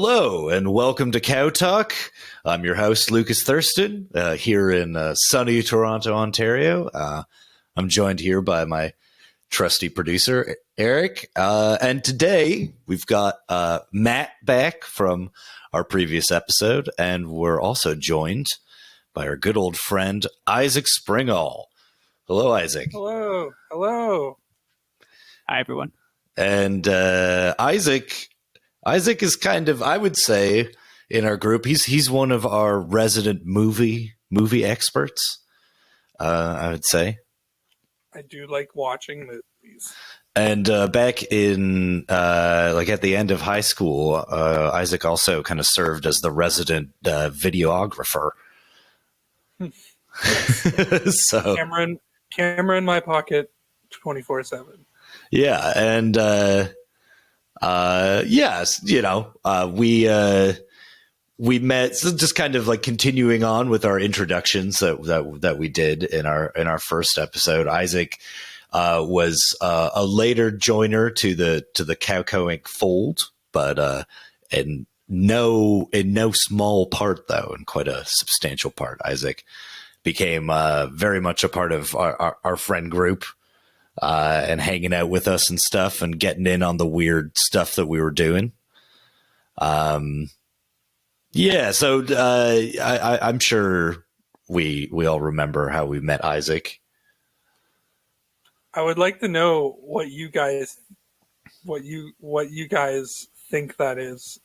Hello and welcome to Cow Talk. I'm your host, Lucas Thurston, here in sunny Toronto, Ontario. I'm joined here by my trusty producer, Aric. And today we've got Matt back from our previous episode, and we're also joined by our good old friend, Isaac Springall. Hello, Isaac. Hello. Hello. Hi, everyone. And Isaac is kind of, I would say, in our group, he's one of our resident movie experts. I would say. I do like watching movies. And back in at the end of high school, Isaac also kind of served as the resident videographer. So camera in my pocket, 24/7. Yeah, and yes, we met, so just kind of like continuing on with our introductions that we did in our first episode. Isaac was a later joiner to the Cowco Inc. fold, but in no small part, though, in quite a substantial part, Isaac became very much a part of our friend group. And hanging out with us and stuff and getting in on the weird stuff that we were doing. So I'm sure we all remember how we met Isaac. I would like to know what you guys think that is.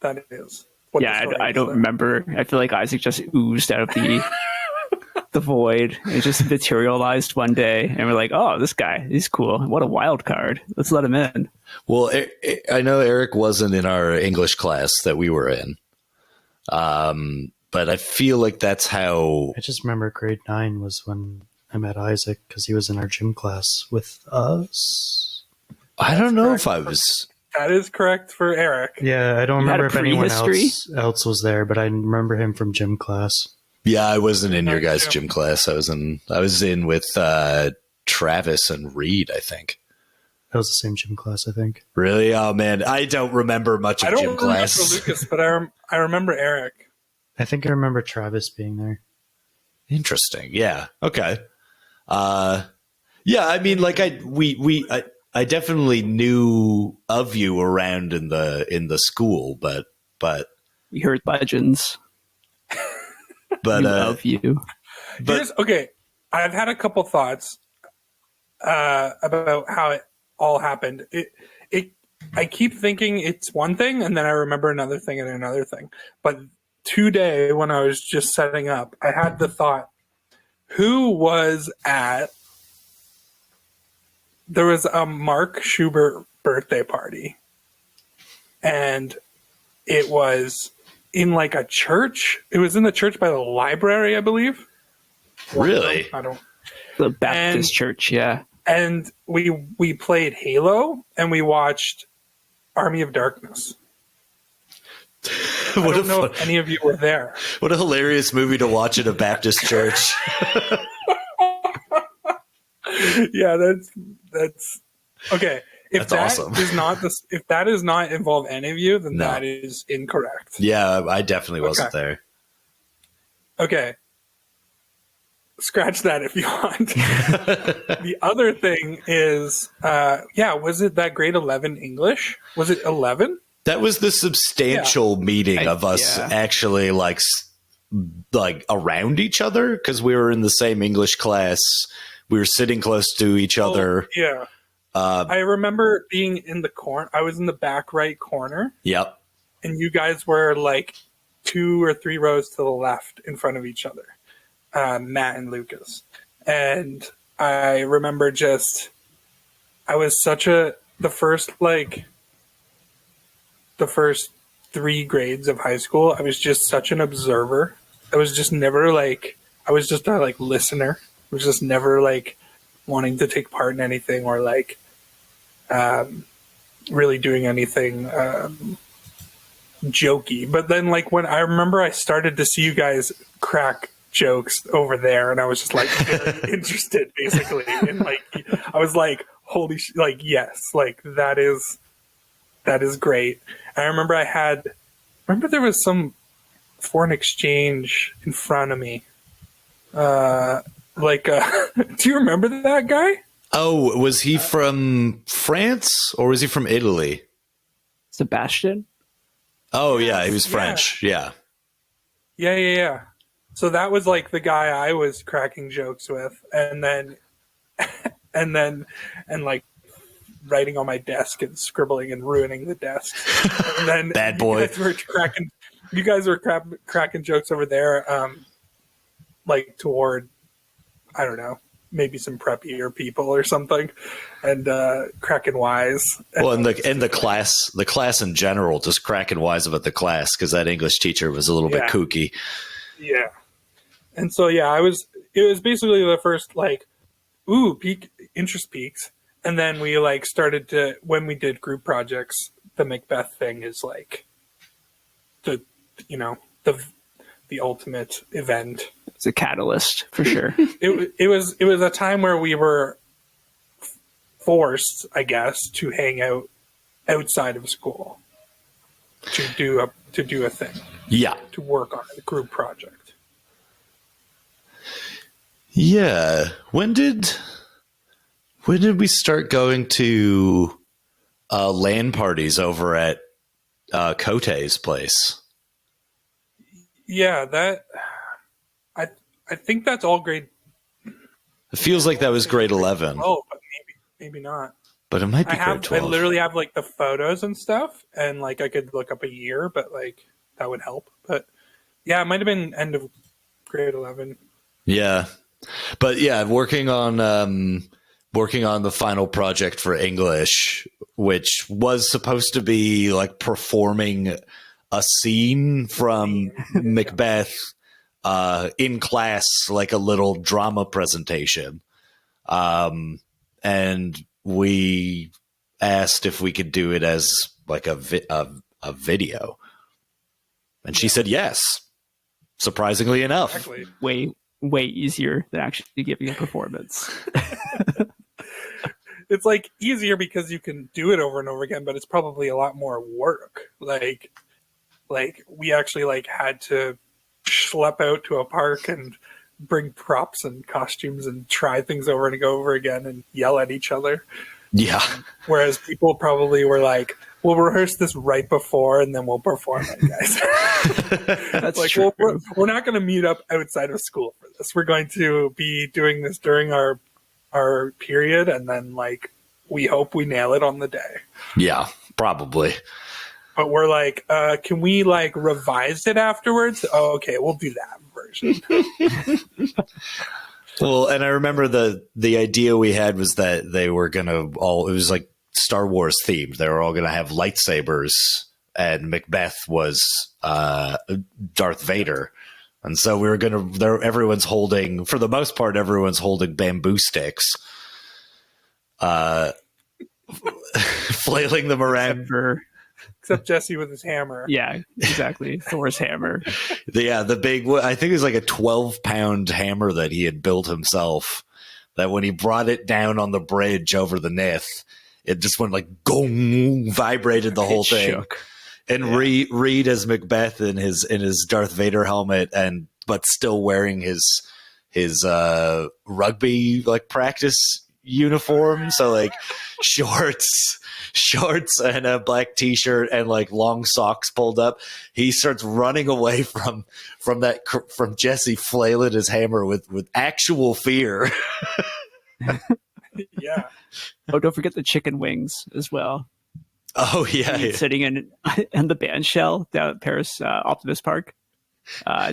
I don't remember. I feel like Isaac just oozed out of the void. It just materialized one day, and we're like, "Oh, this guy, he's cool. What a wild card. Let's let him in." Well, I know Aric wasn't in our English class that we were in, but I feel like that's how. I just remember grade 9 was when I met Isaac because he was in our gym class with us. I don't know if I was. That is correct for Aric. Yeah, I don't remember if anyone else was there, but I remember him from gym class. Yeah, I wasn't in your guys' gym class. I was in with Travis and Reed, I think. That was the same gym class, I think. Really? Oh man, I don't remember much of gym class. I don't remember Lucas, but I remember Aric. I think I remember Travis being there. Interesting. Yeah. Okay. Yeah. I mean, like I definitely knew of you around in the school, but we heard legends. But we love you. Okay, I've had a couple thoughts about how it all happened. I keep thinking it's one thing, and then I remember another thing and another thing. But today, when I was just setting up, I had the thought: who was at? There was a Mark Schubert birthday party, and it was in like a church. It was in the church by the library, I believe. Really? I don't. The Baptist church, yeah. And we played Halo and we watched Army of Darkness. I don't know if any of you were there. What a hilarious movie to watch in a Baptist church. Yeah, that's okay. If that's that awesome. If that does not involve any of you, then No. that is incorrect. Yeah, I definitely wasn't there. Okay. Scratch that if you want. The other thing is, was it that grade 11 English? Was it 11? That was the substantial meeting of us actually like around each other because we were in the same English class. We were sitting close to each other. Yeah. I remember being in the corner. I was in the back right corner. Yep. And you guys were like 2 or 3 rows to the left in front of each other. Matt and Lucas. And I remember I was the first 3 grades of high school, I was just such an observer. I was just never I was just a listener. I was just never wanting to take part in anything or really doing anything jokey. But then when I remember I started to see you guys crack jokes over there, and I was just very interested basically. And I was holy yes, That is great. I remember there was some foreign exchange in front of me. Do you remember that guy? Oh, was he from France or was he from Italy? Sebastian? Oh, yeah, he was French. Yeah. Yeah. So that was like the guy I was cracking jokes with, and like writing on my desk and scribbling and ruining the desk. And then Bad boy. You guys were cracking jokes over there, like toward, I don't know, maybe some preppier people or something, and cracking wise. Well, and the class in general, just cracking wise about the class because that English teacher was a little bit kooky. Yeah. And so, it was basically the first, like, interest peaks. And then we, like, started to, when we did group projects, the Macbeth thing is, like, the ultimate event. It's a catalyst, for sure. It was a time where we were forced, I guess, to hang out outside of school to do a thing. Yeah. To work on a group project. Yeah. When did we start going to LAN parties over at Kote's place? Yeah, I think that's all grade. It feels like that was grade 11. Oh, but maybe not. But it might be grade 12. I literally have like the photos and stuff, and like I could look up a year, but like that would help. But yeah, it might have been end of grade 11. Yeah. But yeah, working on the final project for English, which was supposed to be like performing a scene from Macbeth in class, like a little drama presentation. And we asked if we could do it as like a video. And she said yes, surprisingly enough. Exactly. Way easier than actually giving a performance. It's like easier because you can do it over and over again, but it's probably a lot more work. Like we actually like had to schlep out to a park and bring props and costumes and try things over and over again and yell at each other. Yeah. Whereas people probably were like, we'll rehearse this right before and then we'll perform it, guys. That's like, true. We're not going to meet up outside of school for this. We're going to be doing this during our period, and then like we hope we nail it on the day. Yeah, probably. But we're like, can we like revise it afterwards? Oh, okay, we'll do that version. Well, and I remember the idea we had was that they were going to it was like Star Wars themed. They were all going to have lightsabers, and Macbeth was Darth Vader. And so we were going to, everyone's holding, for the most part, everyone's holding bamboo sticks, flailing them around. Except Jesse with his hammer. Yeah, exactly. Thor's hammer. Yeah, the big, I think it was like a 12-pound hammer that he had built himself, that when he brought it down on the bridge over the Nith, it just went like gong, vibrated the whole thing. Shook. And yeah. Reed as Macbeth in his Darth Vader helmet, but still wearing his rugby like practice uniform, so like shorts and a black t-shirt and like long socks pulled up. He starts running away from Jesse flailing his hammer with actual fear. Yeah. Oh, don't forget the chicken wings as well. Oh yeah. Sitting in the band shell down at Paris Optimus Park,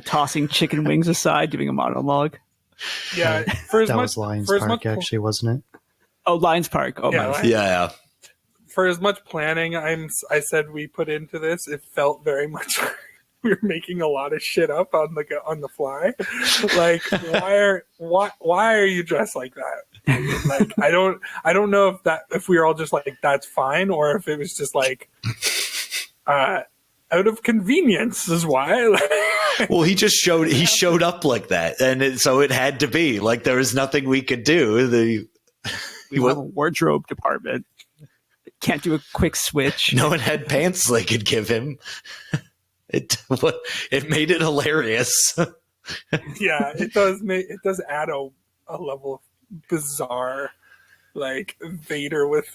tossing chicken wings aside, doing a monologue. Yeah, that was Lions Park, actually, wasn't it? Oh, Lions Park. Oh, yeah, my. Yeah. For as much planning I said we put into this, it felt very much like we were making a lot of shit up on the fly. Like, why are you dressed like that? Like, I don't know if we were all just like, that's fine, or if it was just like out of convenience is why. Well, he showed up like that, and so it had to be like there was nothing we could do. We have a wardrobe department. Can't do a quick switch. No one had pants they could give him. It made it hilarious. Yeah, it does add a level of bizarre, like Vader with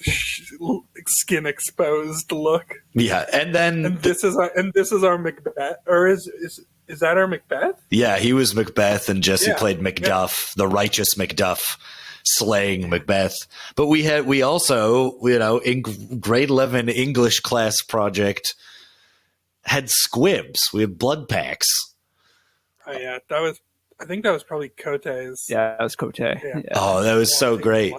skin exposed look. Yeah, and this is our Macbeth, or is that our Macbeth? Yeah, he was Macbeth, and Jesse played Macduff, the righteous Macduff, slaying Macbeth. But we also, in grade 11 English class project, had squibs. We had blood packs. Oh yeah, I think that was probably Kote's. Yeah, that was Kote. Yeah. Oh, that was so great.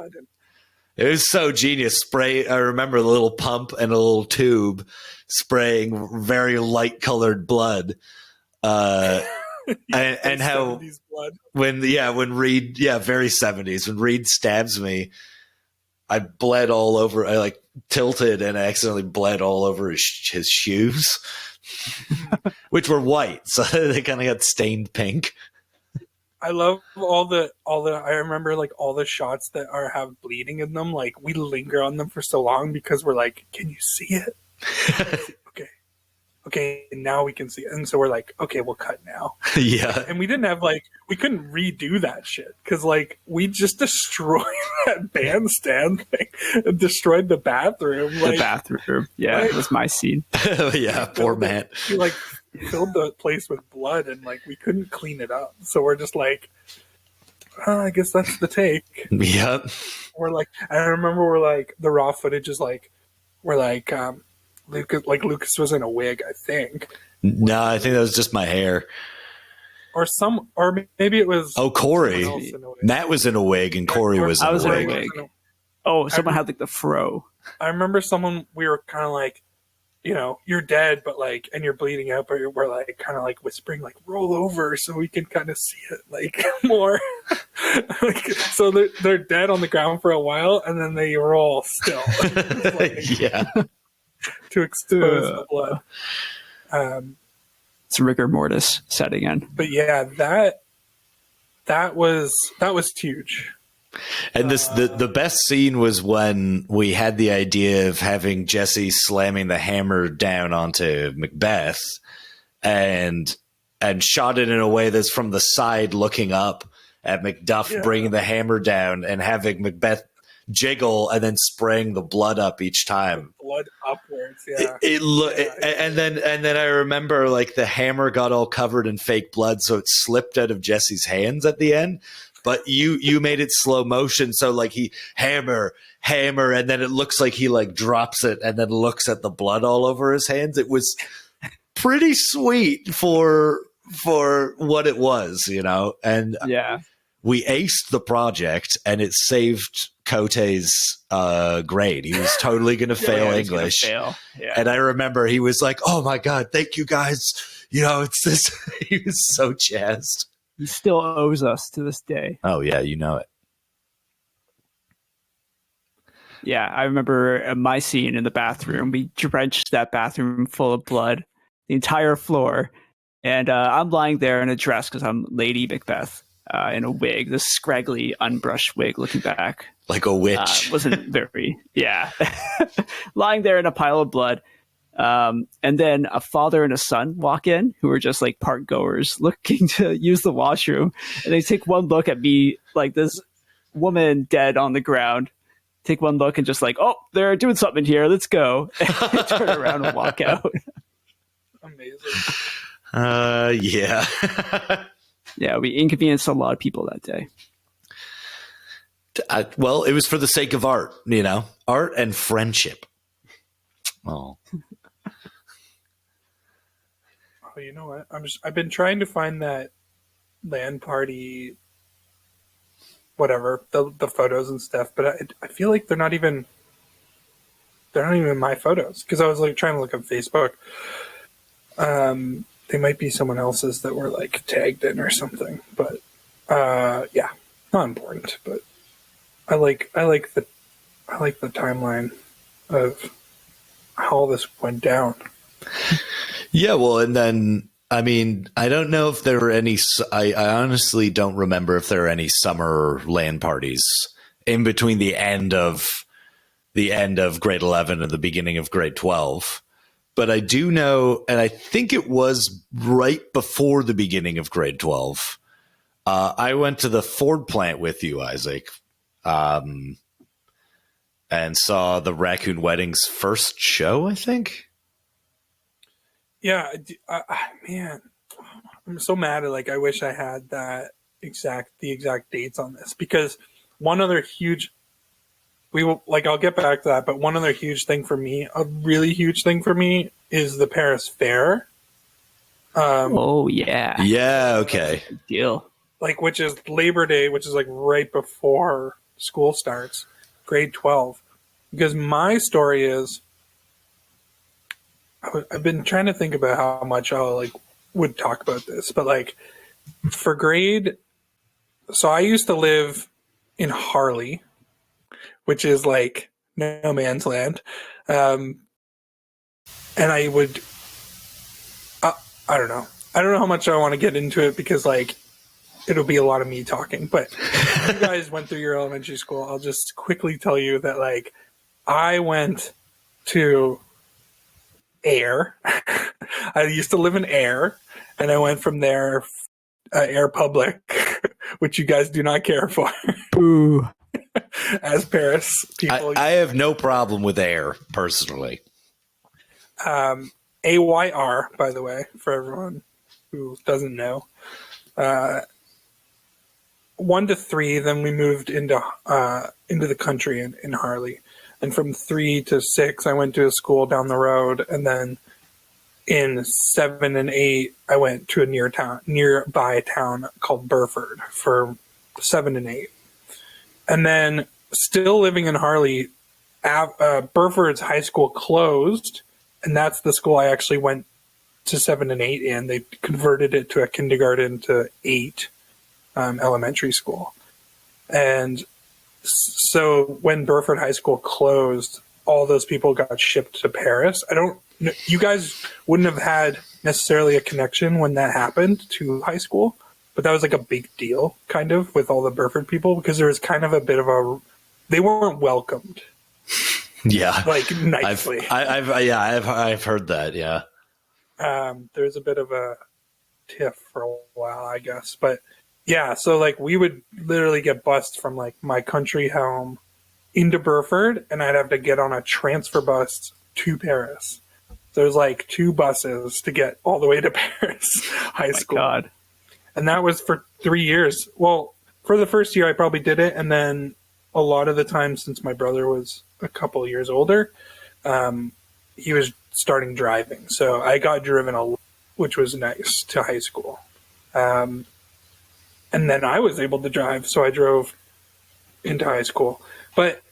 It was so genius. I remember the little pump and a little tube spraying very light colored blood. And how blood. When Reed, very 70s, when Reed stabs me, I bled all over. I like tilted and I accidentally bled all over his shoes, which were white, so they kind of got stained pink. I love all the I remember like all the shots that have bleeding in them. Like we linger on them for so long because we're like, can you see it? Okay, now we can see it. And so we're like, okay, we'll cut now. Yeah. And we didn't have we couldn't redo that shit because we just destroyed that bandstand thing and destroyed the bathroom. The bathroom. Yeah, it was my scene. Yeah, poor man. He filled the place with blood and we couldn't clean it up. So we're just I guess that's the take. Yep. I remember the raw footage is Lucas was in a wig, I think. No, I think that was just my hair. Or maybe it was. Oh, Corey. Matt was in a wig and Corey was in a wig. Oh, someone had the fro. I remember we were kind of you're dead, but and you're bleeding out, but we're kind of whispering, roll over so we can kind of see it more. So they're dead on the ground for a while and then they roll still. Yeah. To expose the blood. It's rigor mortis setting in. But yeah, that was huge. And the best scene was when we had the idea of having Jesse slamming the hammer down onto Macbeth and shot it in a way that's from the side looking up at Macduff bringing the hammer down and having Macbeth jiggle and then spraying the blood up each time. Blood upwards, yeah. And then I remember the hammer got all covered in fake blood, so it slipped out of Jesse's hands at the end. But you made it slow motion, so he hammer, and then it looks like he drops it and then looks at the blood all over his hands. It was pretty sweet for what it was, and we aced the project, and it saved Kote's grade. He was totally going to fail English. Yeah. And I remember he was like, oh my God, thank you guys. It's this. He was so jazzed. He still owes us to this day. Oh yeah, you know it. Yeah, I remember my scene in the bathroom. We drenched that bathroom full of blood, the entire floor. And I'm lying there in a dress because I'm Lady Macbeth. In a wig, this scraggly, unbrushed wig looking back. Like a witch. Wasn't very, lying there in a pile of blood. And then a father and a son walk in who are just park goers looking to use the washroom. And they take one look at me, this woman dead on the ground. Take one look and just oh, they're doing something here. Let's go. And turn around and walk out. Amazing. Yeah. Yeah, we inconvenienced a lot of people that day. Well, it was for the sake of art, art and friendship. Oh. Oh, you know what? I've been trying to find that LAN Party, whatever, the photos and stuff, but I feel like they're not even my photos because I was trying to look on Facebook. They might be someone else's that were tagged in or something, but not important. But I like the timeline of how all this went down. Yeah, well, and then I don't know if there were any. I honestly don't remember if there were any summer LAN parties in between the end of the end of grade 11 and the beginning of grade 12. But I do know, and I think it was right before the beginning of grade 12. I went to the Ford plant with you, Isaac, and saw the Raccoon Wedding's first show, I think. Yeah, man, I'm so mad at, like, I wish I had the exact dates on this, because one other huge, I'll get back to that, but one other huge thing for me, a really huge thing for me, is the Paris Fair. Oh yeah. Yeah, okay. Good deal. Like, which is Labor Day, which is like right before school starts, grade 12. Because my story is, I've been trying to think about how much I would talk about this, but like for so I used to live in Harley, which is like no man's land. And I would, I don't know. I don't know how much I want to get into it, because like it'll be a lot of me talking, but you guys went through your elementary school. I'll just quickly tell you that like I went to Air. I used to live in Air, and I went from there, Air Public, which you guys do not care for. Boo. As Paris people. I have no problem with Air, personally. AYR, by the way, for everyone who doesn't know. 1 to 3, then we moved into the country in Harley. And from 3 to 6, I went to a school down the road. And then in 7 and 8, I went to a nearby town called Burford for 7 and 8. And then still living in Harley, Burford's high school closed. And that's the school I actually went to 7 and 8 in. They converted it to a kindergarten to 8 elementary school. And so when Burford High School closed, all those people got shipped to Paris. You guys wouldn't have had necessarily a connection when that happened to high school, but that was like a big deal kind of with all the Burford people, because there was kind of a bit of they weren't welcomed. Yeah. Like nicely. I've heard that. Yeah. There's a bit of a tiff for a while, I guess, but yeah, so like we would literally get bused from like my country home into Burford, and I'd have to get on a transfer bus to Paris. There's like 2 buses to get all the way to Paris High School. God. And that was for 3 years. Well, for the first year I probably did it, and then a lot of the time, since my brother was a couple years older, he was starting driving. So I got driven a lot, which was nice, to high school. And then I was able to drive, so I drove into high school. But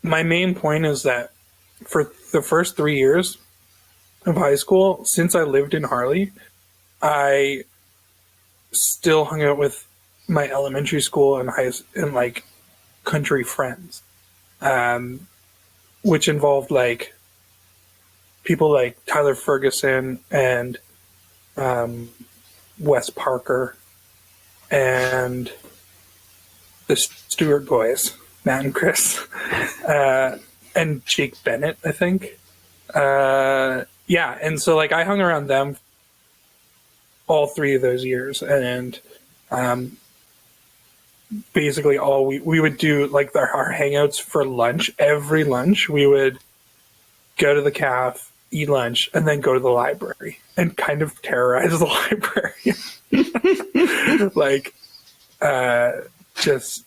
my main point is that for the first 3 years of high school, since I lived in Harley, I still hung out with my elementary school and like country friends, which involved like people like Tyler Ferguson and Wes Parker and the Stewart boys, Matt and Chris, and Jake Bennett, I think. Yeah, and so like I hung around them all 3 of those years, and basically all we would do, like our hangouts for lunch. Every lunch we would go to the caf, eat lunch, and then go to the library and kind of terrorize the library. Like just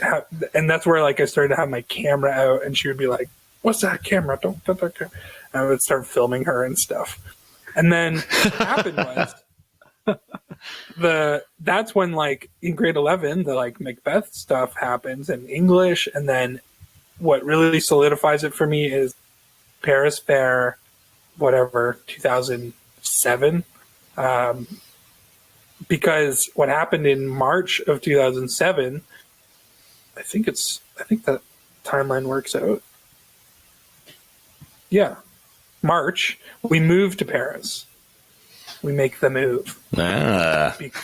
have, and that's where like I started to have my camera out, and she would be like, "What's that camera? Don't put that camera." And I would start filming her and stuff. And then what happened was that's when like in grade 11 the like Macbeth stuff happens in English, and then what really solidifies it for me is Paris Fair, whatever, 2007. Because what happened in March of 2007, I think that timeline works out. Yeah. March, we moved to Paris. We make the move.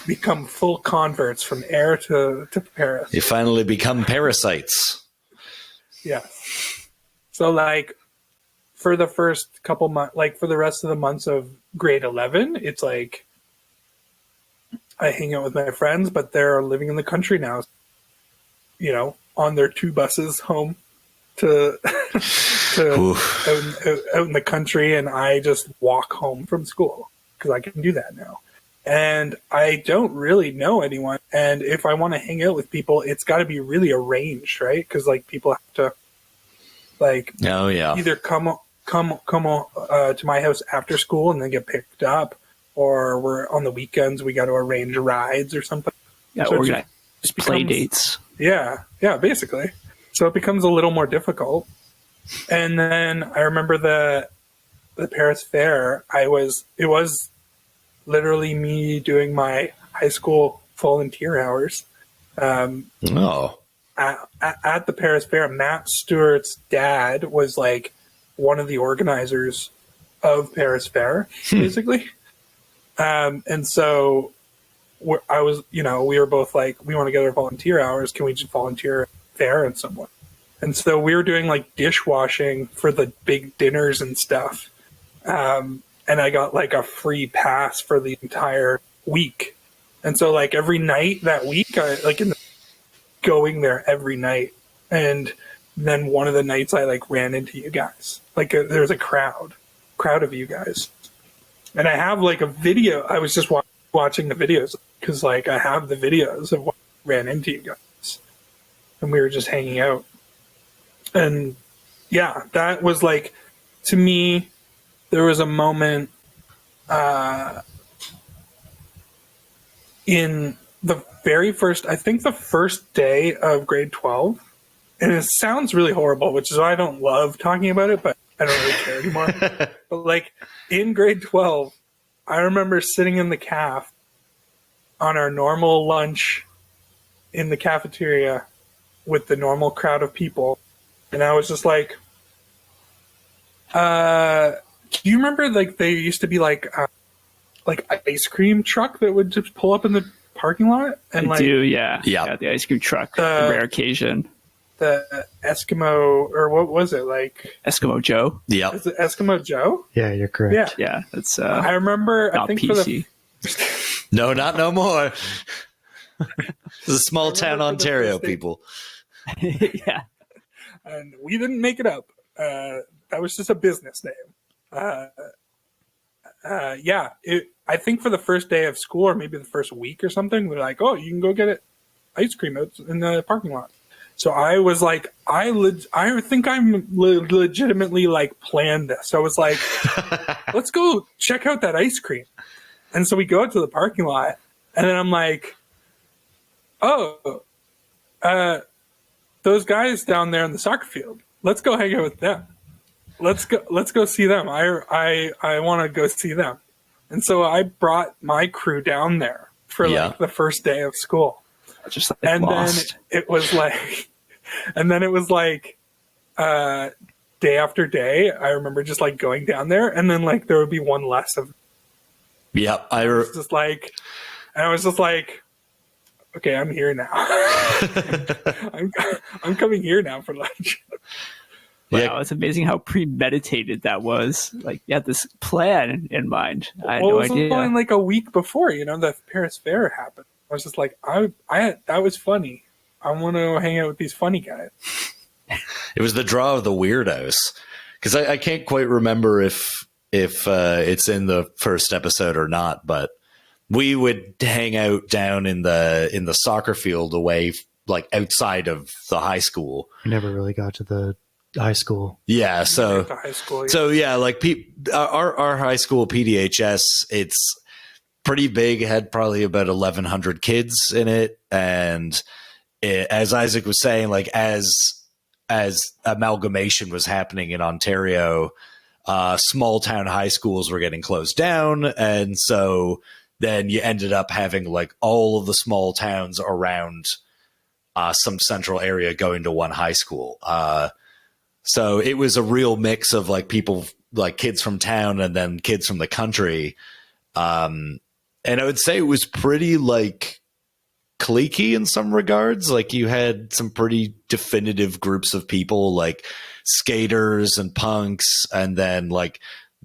Become full converts from Air to Paris. You finally become parasites. Yes. So like for the first couple months, like for the rest of the months of grade 11, it's like I hang out with my friends, but they're living in the country now, you know, on their 2 buses home to, out in the country. And I just walk home from school because I can do that now. And I don't really know anyone. And if I want to hang out with people, it's got to be really arranged, right? Because like people have to like either come to my house after school and then get picked up, or we're on the weekends we got to arrange rides or something. Yeah, so organize play dates. Yeah, basically. So it becomes a little more difficult. And then I remember the Paris Fair. It was literally me doing my high school volunteer hours. At the Paris Fair, Matt Stewart's dad was like one of the organizers of Paris Fair, basically. And so we were both like, we want to get our volunteer hours. Can we just volunteer there in some way? And so we were doing like dishwashing for the big dinners and stuff. And I got like a free pass for the entire week. And so like every night that week, I like going there every night. And then one of the nights I like ran into you guys. Like there was a crowd of you guys. And I have like a video. I was just watching the videos because like I have the videos of what I ran into you guys. And we were just hanging out. And yeah, that was like, to me, there was a moment in the very first, I think the first day of grade 12. And it sounds really horrible, which is why I don't love talking about it, but I don't really care anymore. But like in grade 12, I remember sitting in the caf on our normal lunch in the cafeteria with the normal crowd of people. And I was just like, do you remember like there used to be like ice cream truck that would just pull up in the parking lot? And I do, yeah. The ice cream truck, a rare occasion. The Eskimo, or what was it, like Eskimo Joe? Yeah, is it Eskimo Joe? Yeah, you're correct. Yeah. That's I remember. not I think PC. No, not no more. This is a small town Ontario, people. Yeah, and we didn't make it up. That was just a business name. I think for the first day of school, or maybe the first week or something, we're like, oh, you can go get it ice cream out in the parking lot. So I was like, I think I'm legitimately like planned this. So I was like, let's go check out that ice cream. And so we go out to the parking lot, and then I'm like, oh, those guys down there in the soccer field, let's go hang out with them. Let's go see them. I want to go see them. And so I brought my crew down there for like the first day of school. just like And lost. then it was like, day after day, I remember just like going down there, and then like there would be one less of. Yeah, I was just like, okay, I'm here now. I'm coming here now for lunch. Wow, it's amazing how premeditated that was. Like, you had this plan in mind. I had no It was idea. only like a week before, the Paris Fair happened. I was just like, that was funny. I want to hang out with these funny guys. it was the draw of the weirdos, because I can't quite remember if it's in the first episode or not, but we would hang out down in the soccer field away, like outside of the high school. We never really got to the high school. Yeah, so The high school, so yeah, like our high school PDHS, it's pretty big. It had probably about 1,100 kids in it, and as Isaac was saying, like as amalgamation was happening in Ontario, small town high schools were getting closed down, and so then you ended up having like all of the small towns around some central area going to one high school. So it was a real mix of like people, like kids from town and then kids from the country. And I would say it was pretty like cliquey in some regards. Like you had some pretty definitive groups of people, like skaters and punks, and then like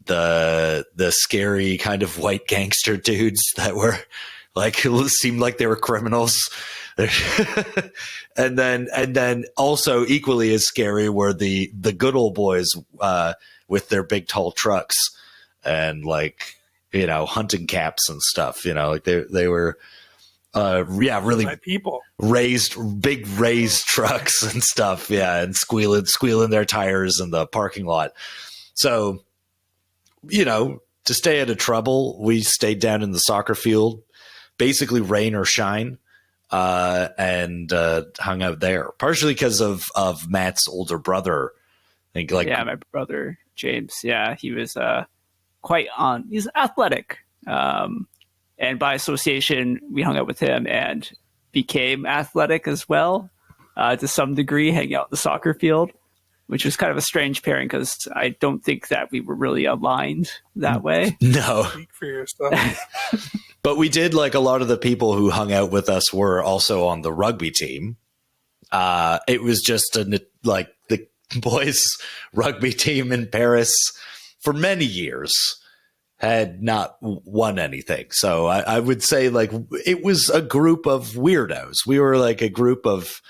the scary kind of white gangster dudes that were like seemed like they were criminals. and then also equally as scary were the good old boys with their big tall trucks and like, you know, hunting caps and stuff, you know, like they were really My people. big raised trucks and stuff, and squealing their tires in the parking lot. So, you know, to stay out of trouble, we stayed down in the soccer field, basically rain or shine, and hung out there. Partially because of Matt's older brother. I think, like, my brother James. Yeah, he was he's athletic. And by association, we hung out with him and became athletic as well, to some degree, hanging out in the soccer field, which was kind of a strange pairing because I don't think that we were really aligned that way. No. Speak for yourself. But we did, like, a lot of the people who hung out with us were also on the rugby team. It was just the boys' rugby team in Paris for many years had not won anything. So I would say, like, it was a group of weirdos. We were like a group of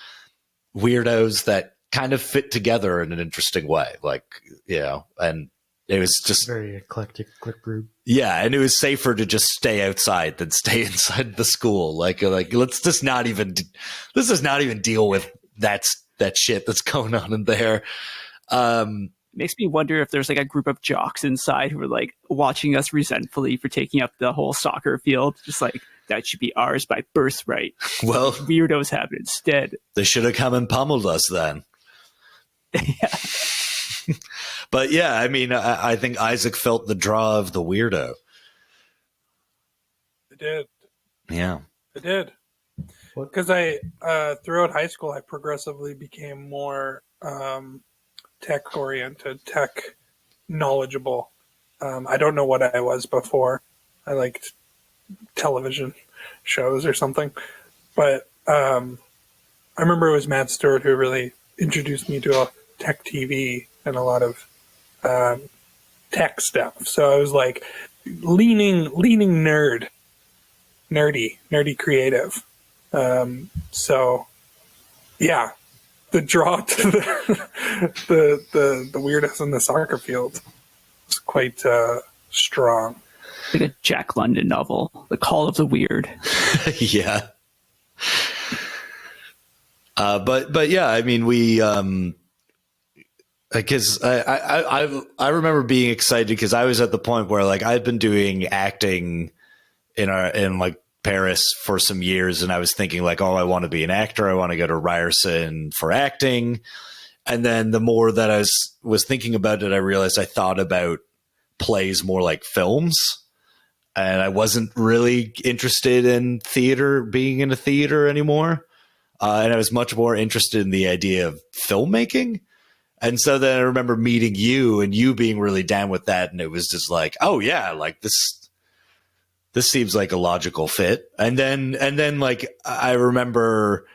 weirdos that kind of fit together in an interesting way. Like, you know, and it was just very eclectic clique group. Yeah, and it was safer to just stay outside than stay inside the school. Like let's just not even deal with that shit that's going on in there. Makes me wonder if there's like a group of jocks inside who are like watching us resentfully for taking up the whole soccer field. Just like, that should be ours by birthright. Well, weirdos have it instead. They should have come and pummeled us then. Yeah. But yeah, I mean, I think Isaac felt the draw of the weirdo. I did. Yeah. I did. Because throughout high school, I progressively became more tech oriented, tech knowledgeable. I don't know what I was before. I liked television shows or something. But I remember it was Matt Stewart who really introduced me to tech TV and a lot of tech stuff. So I was like leaning nerdy creative. So yeah, the draw to the weirdest in the soccer field was quite strong. Like a Jack London novel, The Call of the Weird. Yeah. But yeah, I mean, we, because I remember being excited because I was at the point where, like, I'd been doing acting in like Paris for some years, and I was thinking, like, oh, I want to be an actor. I want to go to Ryerson for acting. And then the more that I was thinking about it, I realized I thought about plays more like films, and I wasn't really interested in theater, being in a theater anymore. And I was much more interested in the idea of filmmaking. And so then I remember meeting you and you being really down with that. And it was just like, oh yeah, like this seems like a logical fit. And then like, I remember,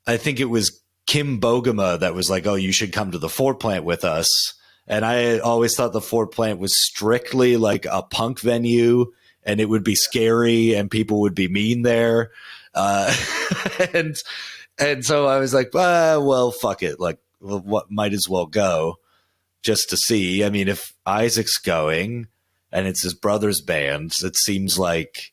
I think it was Kim Bogema that was like, oh, you should come to the Fort Plant with us. And I always thought the Fort Plant was strictly like a punk venue, and it would be scary and people would be mean there. And so I was like, well, fuck it. Like, what, might as well go just to see. I mean, if Isaac's going and it's his brother's band, it seems like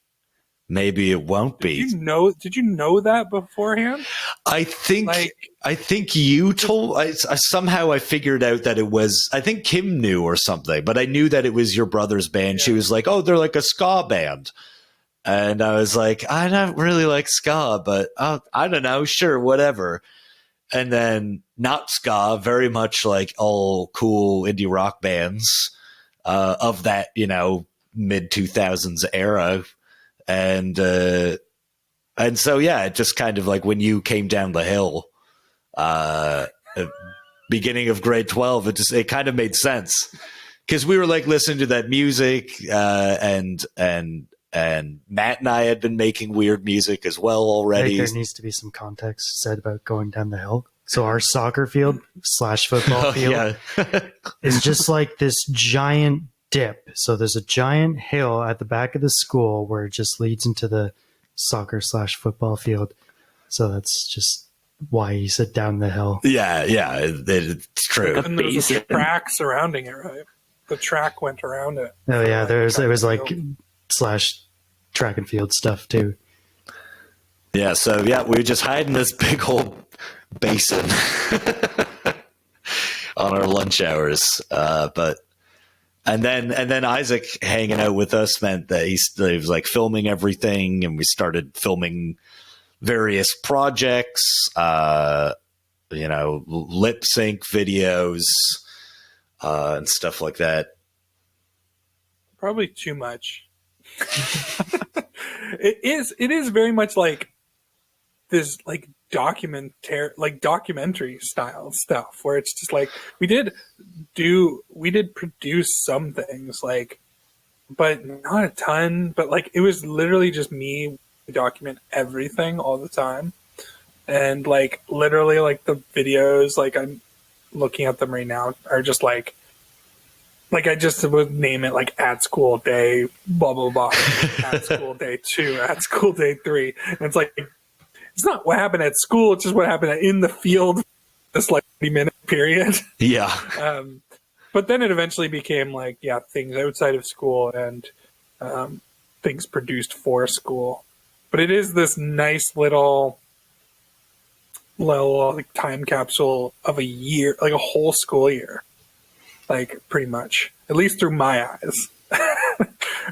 maybe it won't be. Did you know that beforehand? I think you told. I somehow I figured out that it was. I think Kim knew or something, but I knew that it was your brother's band. Yeah. She was like, "Oh, they're like a ska band," and I was like, "I don't really like ska, but I don't know, sure, whatever." And then not ska, very much like all cool indie rock bands of that, you know, mid 2000s era. And so, yeah, it just kind of like when you came down the hill, beginning of grade 12, it kind of made sense because we were like listening to that music and and Matt and I had been making weird music as well I already. think there needs to be some context said about going down the hill. So our soccer field / football field is just like this giant dip. So there's a giant hill at the back of the school where it just leads into the soccer / football field. So that's just why he said down the hill. Yeah, it's true. And there was a track surrounding it, right? The track went around it. Oh yeah, there was like / track and field stuff too. Yeah, so yeah, we were just hiding this big old basin on our lunch hours. And then Isaac hanging out with us meant that he was like filming everything, and we started filming various projects, lip sync videos, and stuff like that. Probably too much. It is very much like this like documentary style stuff where it's just like we did produce some things, like, but not a ton, but like it was literally just me document everything all the time. And like literally like the videos, like I'm looking at them right now, are just like I just would name it like at school day blah blah blah, at school day 2, at school day 3, and it's like it's not what happened at school, it's just what happened in the field this like 30-minute period. Yeah. But then it eventually became like, yeah, things outside of school and things produced for school. But it is this nice little like time capsule of a year, like a whole school year, like pretty much, at least through my eyes,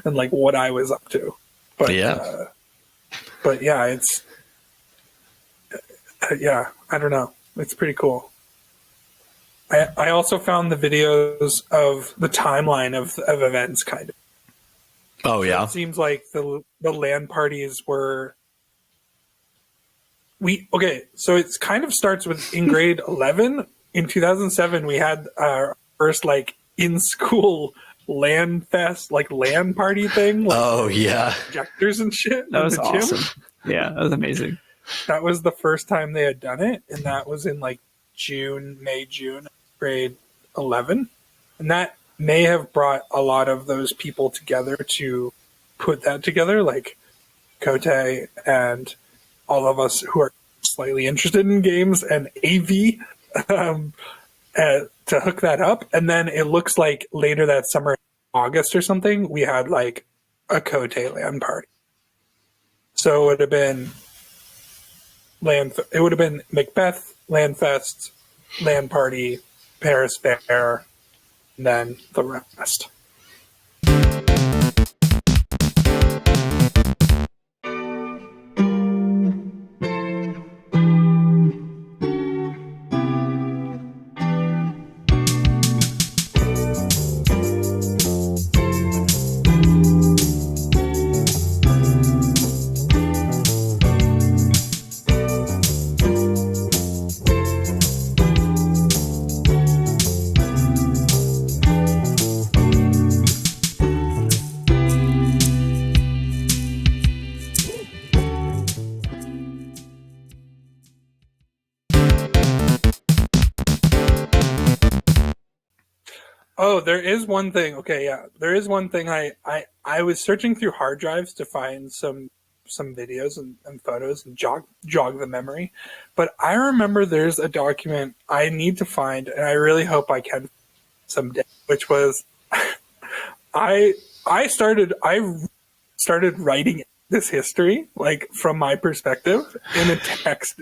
and like what I was up to. But yeah, it's I don't know, it's pretty cool. I also found the videos of the timeline of events, kind of. Oh yeah. So it seems like the LAN parties were. So it kind of starts with in grade 11 in 2007. We had our first like in school LAN fest, like LAN party thing. Like, oh yeah, projectors and shit. That was awesome. Yeah, that was amazing. That was the first time they had done it, and that was in like June, grade 11, and that may have brought a lot of those people together to put that together, like Kote and all of us who are slightly interested in games and AV, to hook that up. And then it looks like later that summer, August or something, we had like a Kote LAN party. So it would have been Macbeth, LAN Fest, LAN Party, Paris Fair, and then the rest. Oh, there is one thing. Okay, yeah, there is one thing. I was searching through hard drives to find some videos and photos and jog the memory, but I remember there's a document I need to find, and I really hope I can someday. Which was, I started writing this history like from my perspective in a text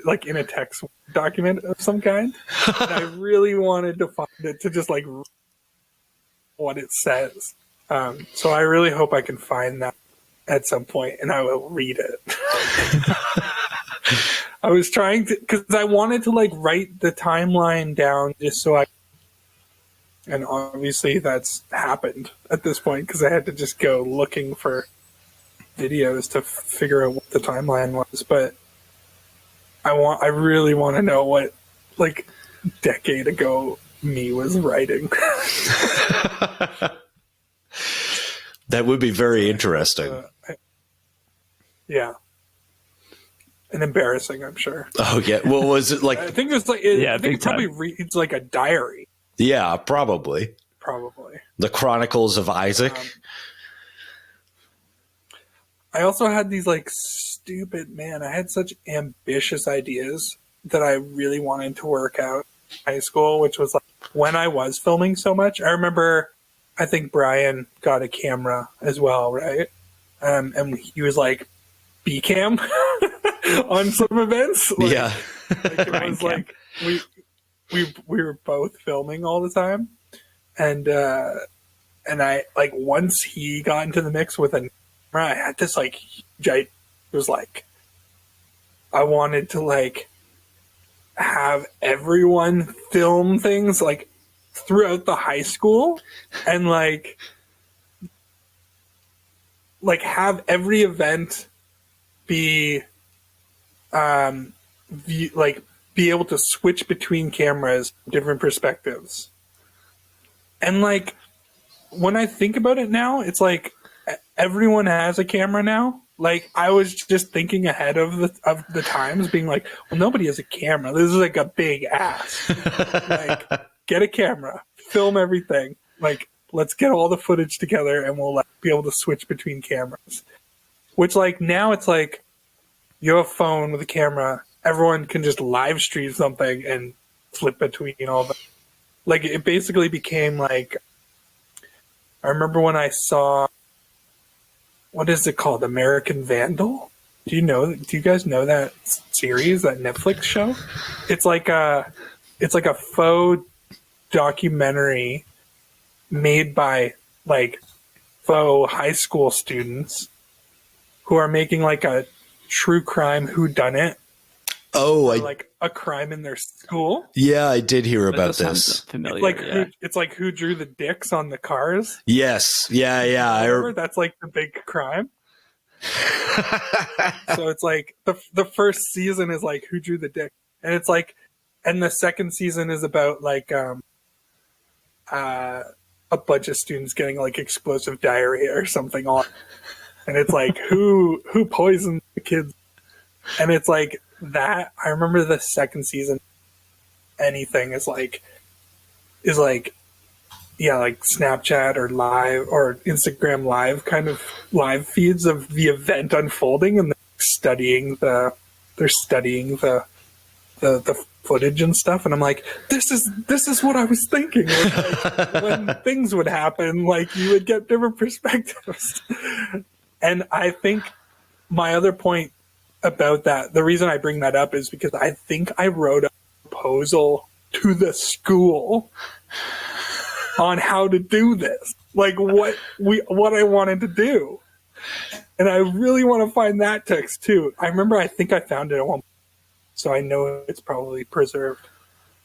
document of some kind. And I really wanted to find it to just like what it says. So I really hope I can find that at some point, and I will read it. I was trying to, because I wanted to like write the timeline down just so and obviously that's happened at this point because I had to just go looking for videos to figure out what the timeline was. But I really want to know what like decade ago me was writing. That would be very interesting. Yeah. And embarrassing, I'm sure. Oh yeah. Well, was it like? I think it's like I think it probably reads like a diary. Yeah, probably. Probably. The Chronicles of Isaac. I also had these like stupid, man, I had such ambitious ideas that I really wanted to work out in high school, which was like when I was filming so much. I remember, I think Brian got a camera as well, right? And he was like B-cam on some events. Like, yeah. like it was like we were both filming all the time. And I, like, once he got into the mix with a camera, I had this, like, it was like, I wanted to, like, have everyone film things, like, throughout the high school and, like have every event be, be able to switch between cameras, different perspectives. And, like, when I think about it now, it's like everyone has a camera now. Like, I was just thinking ahead of the times, being like, well, nobody has a camera. This is like a big ass. Like, get a camera, film everything. Like, let's get all the footage together, and we'll be able to switch between cameras. Which, like, now it's like you have a phone with a camera. Everyone can just live stream something and flip between all the. Like, it basically became like. I remember when I saw, what is it called? American Vandal? Do you guys know that series, that Netflix show? It's like a faux documentary made by, like, faux high school students who are making, like, a true crime whodunit. Oh, like a crime in their school. Yeah, I did hear about this. Familiar, It's like who drew the dicks on the cars. Yes, yeah. That's like the big crime. So it's like the first season is like who drew the dick, and it's like, and the second season is about like a bunch of students getting like explosive diarrhea or something on, and it's like who poisoned the kids, and it's like. That I remember the second season. Anything is like, yeah, like Snapchat or live or Instagram live kind of live feeds of the event unfolding, and they're studying the footage and stuff. And I'm like, this is what I was thinking. Like, when things would happen, like you would get different perspectives. And I think my other point about that, the reason I bring that up is because I think I wrote a proposal to the school on how to do this, like what I wanted to do, and I really want to find that text too. I think I found it at one point, so I know it's probably preserved,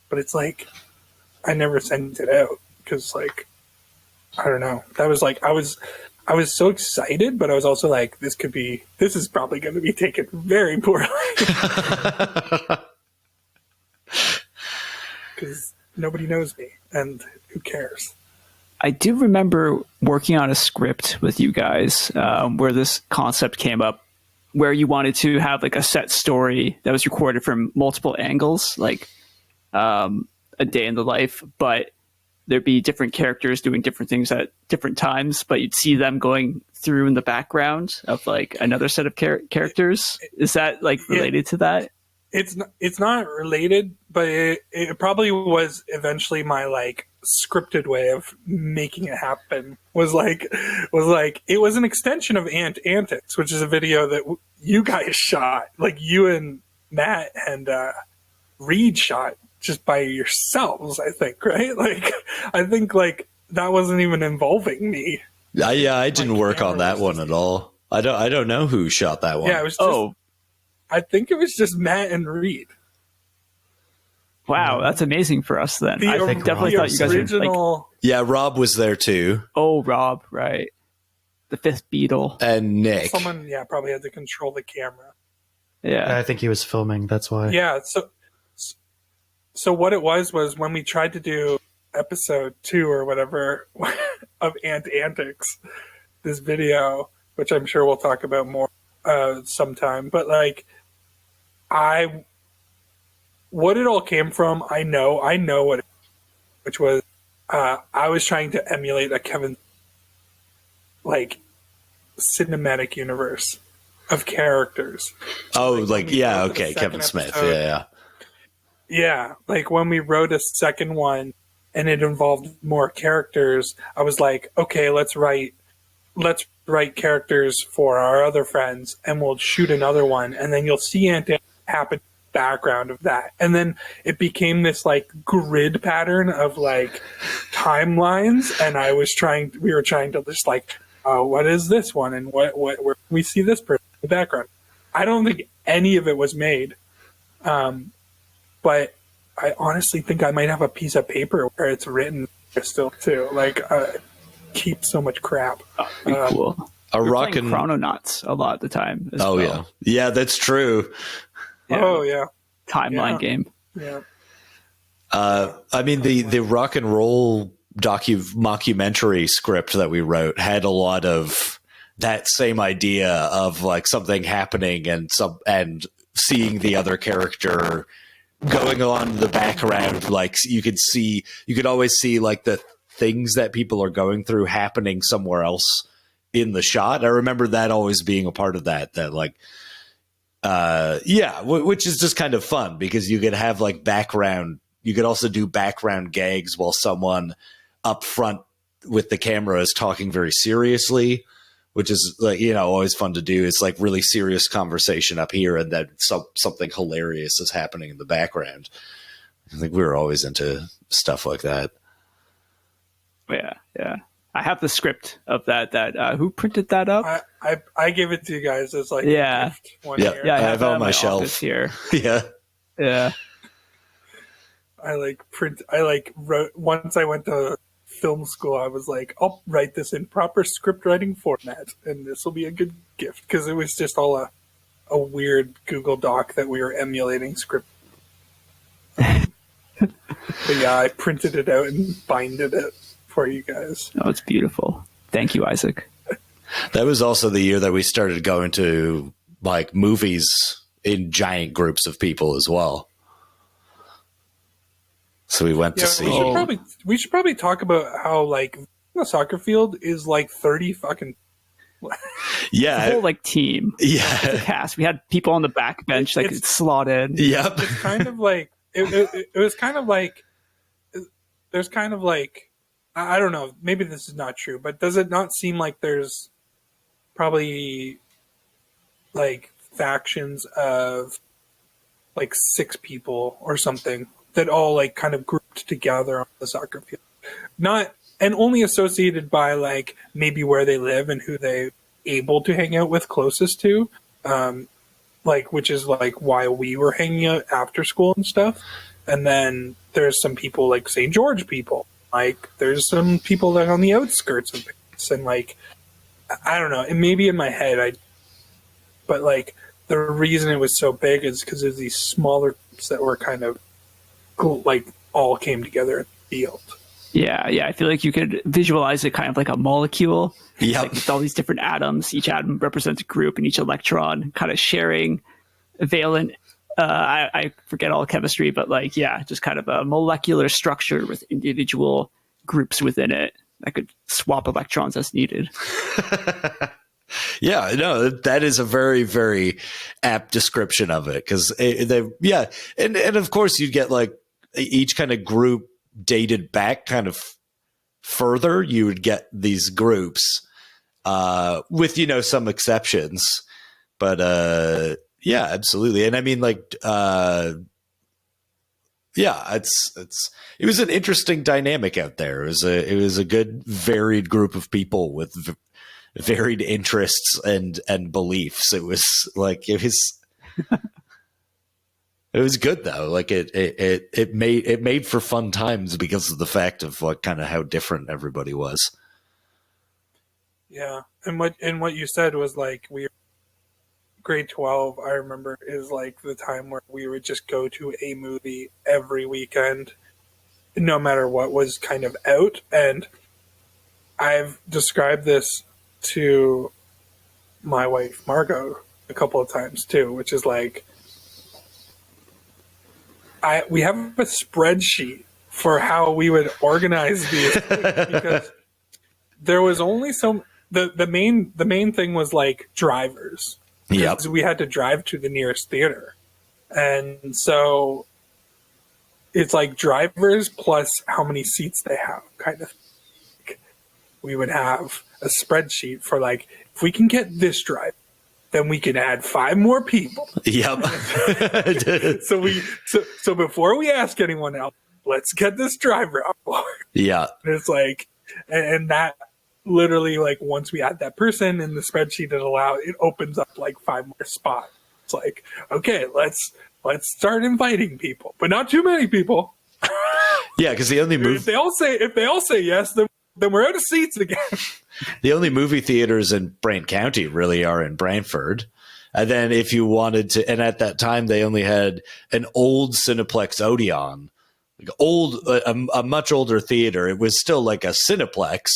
but it's like I never sent it out because, like, I don't know. That was like I was so excited, but I was also like, this is probably going to be taken very poorly. Because nobody knows me, and who cares? I do remember working on a script with you guys where this concept came up, where you wanted to have like a set story that was recorded from multiple angles, like a day in the life, but there'd be different characters doing different things at different times, but you'd see them going through in the background of like another set of characters. Is that like related to that? It's not related, but it probably was eventually my like scripted way of making it happen. Was like it was an extension of Ant Antics, which is a video that you guys shot, like you and Matt and Reed shot just by yourselves, I think, right? Like, I think like that wasn't even involving me. Yeah, I didn't work on that one at all. I don't know who shot that one. Yeah, it was just, I think it was just Matt and Reed. Wow, that's amazing for us then. I definitely thought you guys were like, yeah, Rob was there too. Oh, Rob, right. The fifth Beatle. And Nick. Someone, probably had to control the camera. Yeah. I think he was filming, that's why. Yeah, so what it was when we tried to do episode 2 or whatever of Ant Antics, this video, which I'm sure we'll talk about more, sometime. But like, what it all came from, I know what, which was, I was trying to emulate a Kevin, like, cinematic universe of characters. Oh, like yeah, okay, Kevin Smith, episode, yeah. Like when we wrote a second one and it involved more characters, I was like, okay, let's write characters for our other friends, and we'll shoot another one, and then you'll see it happen in the background of that. And then it became this like grid pattern of like timelines, and we were trying to just like, what is this one, and where can we see this person in the background? I don't think any of it was made, but I honestly think I might have a piece of paper where it's written still too. Like, keep so much crap. Cool. Rockin' Chrononauts a lot of the time. Yeah, that's true. Yeah. Oh yeah, timeline game. Yeah. I mean, the rock and roll mockumentary script that we wrote had a lot of that same idea of like something happening and seeing the other character going on in the background. Like you could always see like the things that people are going through happening somewhere else in the shot. I remember that always being a part of that like, which is just kind of fun because you could have like background. You could also do background gags while someone up front with the camera is talking very seriously, which is like, always fun to do. It's like really serious conversation up here, and then something hilarious is happening in the background. I think we were always into stuff like that. Yeah. I have the script of that. Who printed that up? I gave it to you guys as like yeah, a gift one year. Yeah. I have it on my office shelf here. Yeah. I wrote once I went to film school. I was like, I'll write this in proper script writing format, and this will be a good gift because it was just all a weird Google Doc that we were emulating script. But yeah, I printed it out and binded it for you guys. Oh, it's beautiful. Thank you, Isaac. That was also the year that we started going to like movies in giant groups of people as well. So we went to see. We should probably talk about how like the soccer field is like 30 fucking. Yeah, the whole like team. Yeah, the cast. We had people on the back bench that could slot in. Yep. It's kind of like it was kind of like there's kind of like I don't know. Maybe this is not true, but does it not seem like there's probably like factions of like 6 people or something that all like kind of grouped together on the soccer field, and only associated by like maybe where they live and who they able to hang out with closest to, like which is like why we were hanging out after school and stuff. And then there's some people like St. George people, like there's some people that are on the outskirts of Paris, and like I don't know, it may be in my head, but like the reason it was so big is because of these smaller groups that were kind of like all came together in the field. Yeah. I feel like you could visualize it kind of like a molecule. Yeah. Like with all these different atoms. Each atom represents a group, and each electron kind of sharing a valent. I forget all chemistry, but like, yeah, just kind of a molecular structure with individual groups within it that could swap electrons as needed. Yeah, no, that is a very, very apt description of it. Because and of course you get like each kind of group dated back kind of further. You would get these groups with some exceptions, but yeah, absolutely. And I mean, like, it was an interesting dynamic out there. It was a good varied group of people with varied interests and beliefs. It was good though. Like it made for fun times because of the fact of like kind of how different everybody was. Yeah. And what you said was like grade 12, I remember, is like the time where we would just go to a movie every weekend, no matter what was kind of out. And I've described this to my wife, Margot, a couple of times too, which is like, we have a spreadsheet for how we would organize these because there was only the main thing was like drivers. Yep. We had to drive to the nearest theater. And so it's like drivers plus how many seats they have kind of. We would have a spreadsheet for like, if we can get this driver, then we can add 5 more people. Yep. So before we ask anyone else, let's get this driver on board. Yeah. And it's like, and that literally, like, once we add that person in the spreadsheet, it opens up like 5 more spots. It's like, okay, let's start inviting people, but not too many people. Yeah, because the only if they all say yes, then we're out of seats again. The only movie theaters in Brant County really are in Brantford. And then if you wanted to, and at that time they only had an old Cineplex Odeon, like a much older theater. It was still like a Cineplex,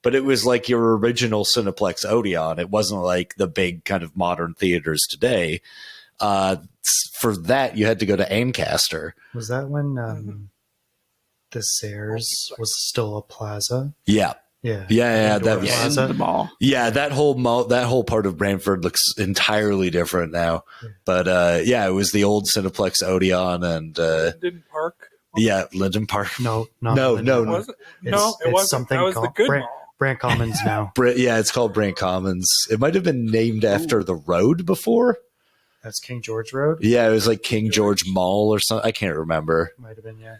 but it was like your original Cineplex Odeon. It wasn't like the big kind of modern theaters today. For that, you had to go to Ancaster. Was that when the Sayers was still a plaza? Yeah. Yeah. That was in the mall. Yeah, that whole part of Brantford looks entirely different now. But it was the old Cineplex Odeon and Linden Park. Yeah, Linden Park. No. It wasn't. It wasn't. Something that was called the good mall. Brant Commons now. It's called Brant Commons. It might have been named after the road before. That's King George Road? Yeah, it was like King George Mall or something. I can't remember. Might have been, yeah.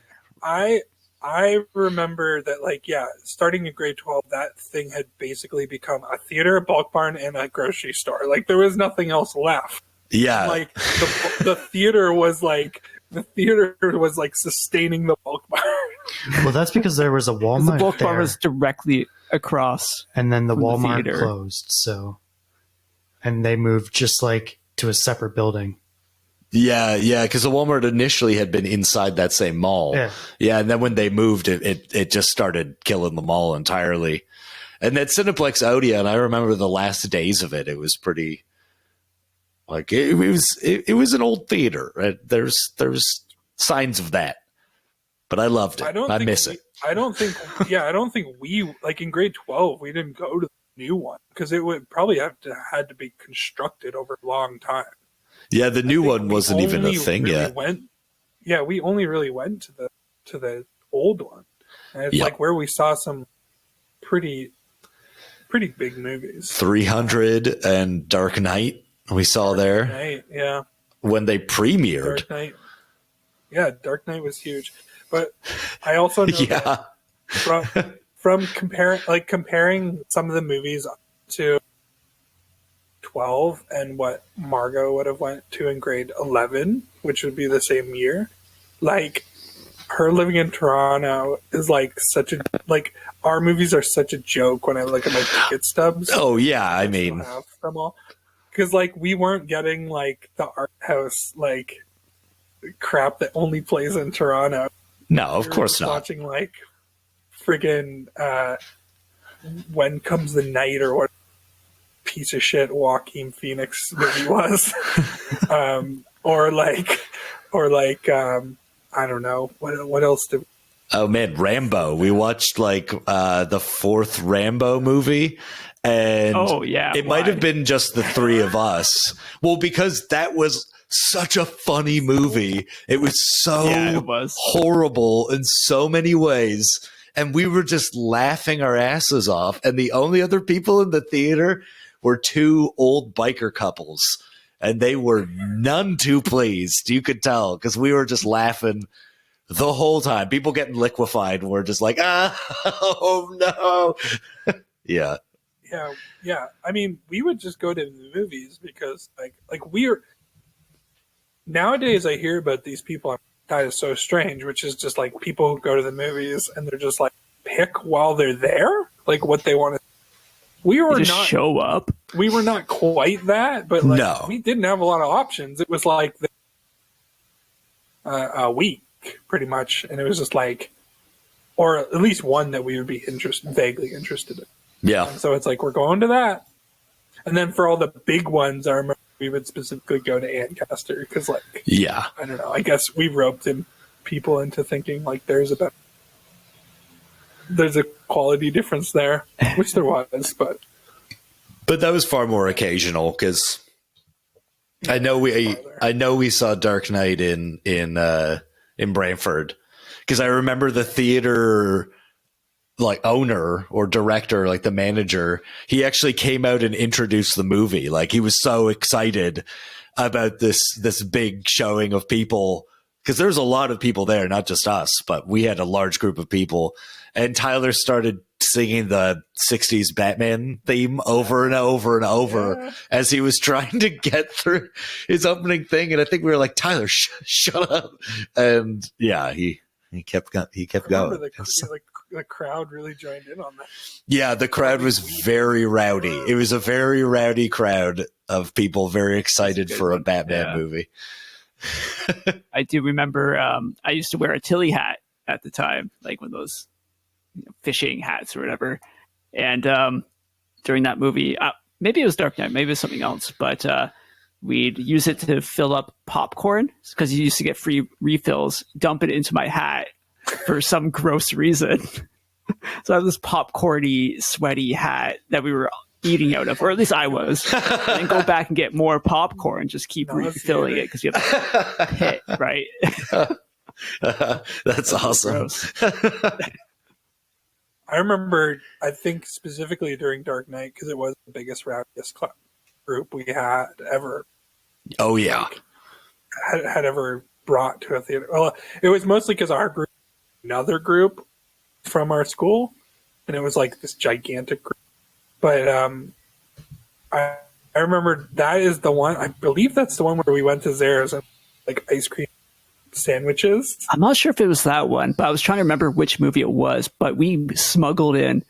I remember that, like, starting in grade 12, that thing had basically become a theater, a bulk barn, and a grocery store. Like, there was nothing else left. Yeah. Like, the theater was like sustaining the bulk barn. Well, that's because there was a Walmart The bulk there, bar was directly across. and then the from the Walmart theater. closed, so... And they moved just, like, to a separate building. Yeah, because the Walmart initially had been inside that same mall. Yeah, and then when they moved, it just started killing the mall entirely. And that Cineplex Odeon, I remember the last days of it. It was pretty, like it was an old theater. Right? There's signs of that, but I loved it. I miss it. I don't think we, like, in grade 12, we didn't go to the new one because it would probably had to be constructed over a long time. Yeah, the new one wasn't even a thing yet. We only really went to the old one. And it's like where we saw some pretty big movies. 300 and Dark Knight we saw there. Dark Knight, yeah. When they premiered. Dark Knight. Yeah, Dark Knight was huge. But I also know that from comparing some of the movies to 12 and what Margot would have went to in grade 11, which would be the same year, like, her living in Toronto is like our movies are such a joke when I look at my ticket stubs. Oh yeah, I mean, because like we weren't getting like the art house like crap that only plays in Toronto. No, of course not. Watching like friggin' When Comes the Night or what piece of shit Joaquin Phoenix movie was, or like I don't know what else did. Oh man, Rambo. We watched like the 4th Rambo movie, and it might have been just the 3 of us. Well, because that was such a funny movie. It was so horrible in so many ways. And we were just laughing our asses off. And the only other people in the theater were 2 old biker couples. And they were none too pleased. You could tell because we were just laughing the whole time. People getting liquefied. And we're just like, oh no. Yeah. Yeah. I mean, we would just go to the movies because like we're nowadays I hear about these people that is so strange, which is just like people who go to the movies and they're just like pick while they're there, like what they want to. We were just not show up. We were not quite that, but like we didn't have a lot of options. It was like a week pretty much, and it was just like, or at least one that we would be vaguely interested in. Yeah. And so it's like we're going to that, and then for all the big ones, I remember we would specifically go to Ancaster because, like, Yeah. I don't know. I guess we roped in people into thinking like there's a quality difference there, which there was, but that was far more occasional because I know we saw Dark Knight in Brantford because I remember the theater like owner or director, like the manager, he actually came out and introduced the movie. Like he was so excited about this big showing of people because there's a lot of people there, not just us, but we had a large group of people. And Tyler started singing the 60s Batman theme over and over and over as he was trying to get through his opening thing. And I think we were like, Tyler, shut up. And yeah, he kept going. The crowd really joined in on that. Yeah, the crowd was very rowdy. It was a very rowdy crowd of people very excited for a Batman movie. I do remember I used to wear a Tilly hat at the time, like one of those fishing hats or whatever. And during that movie, maybe it was Dark Knight, maybe it was something else, but we'd use it to fill up popcorn because you used to get free refills, dump it into my hat for some gross reason. So I have this popcorny, sweaty hat that we were eating out of, or at least I was, and then go back and get more popcorn, just keep refilling it because you have a pit, right? That's awesome. I remember, I think specifically during Dark Knight, because it was the biggest, rowdiest group we had ever. Oh, yeah. Had ever brought to a theater. Well, it was mostly because our group, another group from our school, and it was like this gigantic group. But I remember that is the one, I believe that's the one where we went to Zara's and like ice cream sandwiches. I'm not sure if it was that one, but I was trying to remember which movie it was. But we smuggled in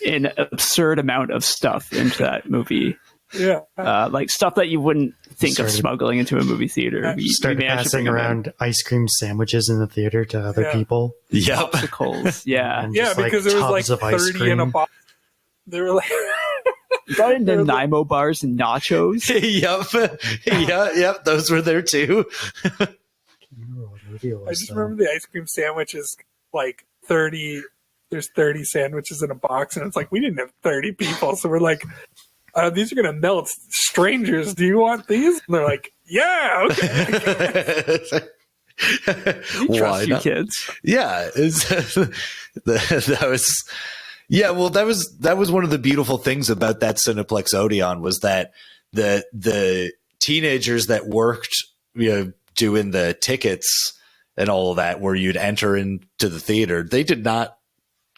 an absurd amount of stuff into that movie. Yeah, like stuff that you wouldn't think of smuggling into a movie theater. We started passing around ice cream sandwiches in the theater to other people. Yep. Popsicles. Yeah. Yeah, because it was like 30 in a box. They were like... You got into Nanaimo bars and nachos. Yep. Those were there too. I just remember the ice cream sandwiches, like 30. There's 30 sandwiches in a box, and it's like we didn't have 30 people, so we're like, these are gonna melt. Strangers, do you want these? And they're like, yeah, okay. We trust you kids. Yeah, that was. Yeah, well, that was one of the beautiful things about that Cineplex Odeon was that the teenagers that worked, doing the tickets and all of that, where you'd enter into the theater, they did not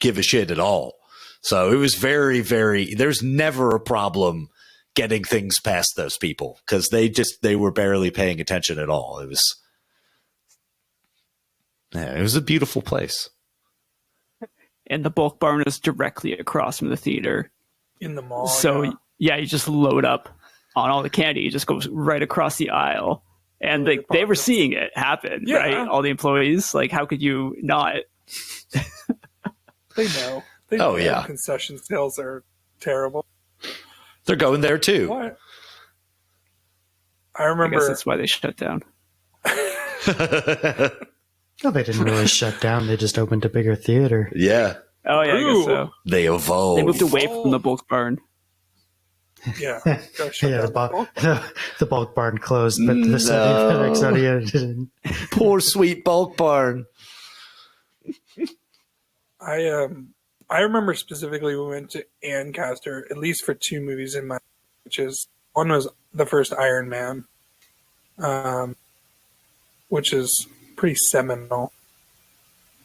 give a shit at all. So it was very, very. There's never a problem getting things past those people because they were barely paying attention at all. It was a beautiful place. And the bulk barn is directly across from the theater. In the mall. So, yeah, you just load up on all the candy. It just goes right across the aisle. And they were seeing it happen, right? All the employees. Like, how could you not? They know. They know concession sales are terrible. They're going there, too. What? I remember. I guess that's why they shut down. No, they didn't really shut down. They just opened a bigger theater. Yeah. Oh, yeah, I guess so. They evolved. They moved away from the bulk barn. Yeah. The bulk barn closed, but the FedEx Odeon didn't. Poor sweet bulk barn. I remember specifically we went to Ancaster, at least for two movies in my, which is, one was the first Iron Man, which is pretty seminal